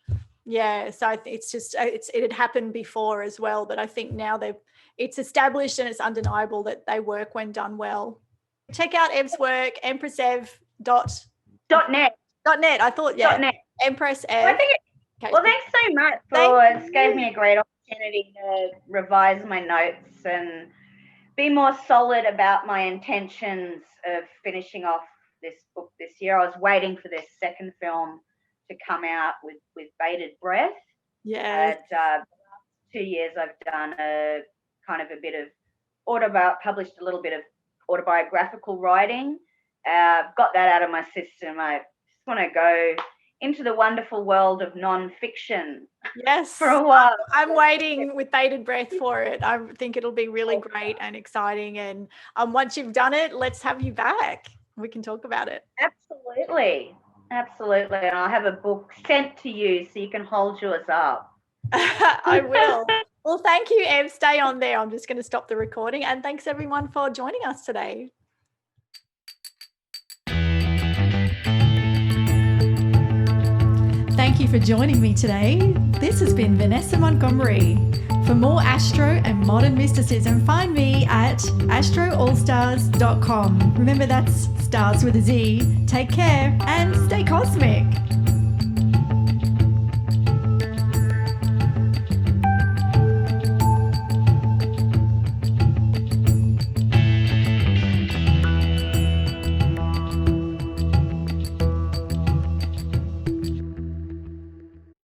Yeah, so it's just it had happened before as well, but I think now it's established and it's undeniable that they work when done well. Check out Ev's work, empressev.net. I thought, .net. Empress Ev. Well, well, thanks so much it gave me a great opportunity to revise my notes and be more solid about my intentions of finishing off this book this year. I was waiting for this second film to come out with bated breath. Yeah. And the last 2 years I've done a kind of a bit of published a little bit of autobiographical writing. Got that out of my system. I just want to go into the wonderful world of non-fiction. Yes. For a while. I'm waiting with bated breath for it. I think it'll be really great and exciting. And once you've done it, let's have you back. We can talk about it. Absolutely. Absolutely. And I'll have a book sent to you so you can hold yours up. I will. Well, thank you, Ev. Stay on there. I'm just going to stop the recording. And thanks, everyone, for joining us today. Thank you for joining me today. This has been Vanessa Montgomery. For more Astro and modern mysticism, find me at astroallstars.com. Remember, that's stars with a Z. Take care and stay cosmic.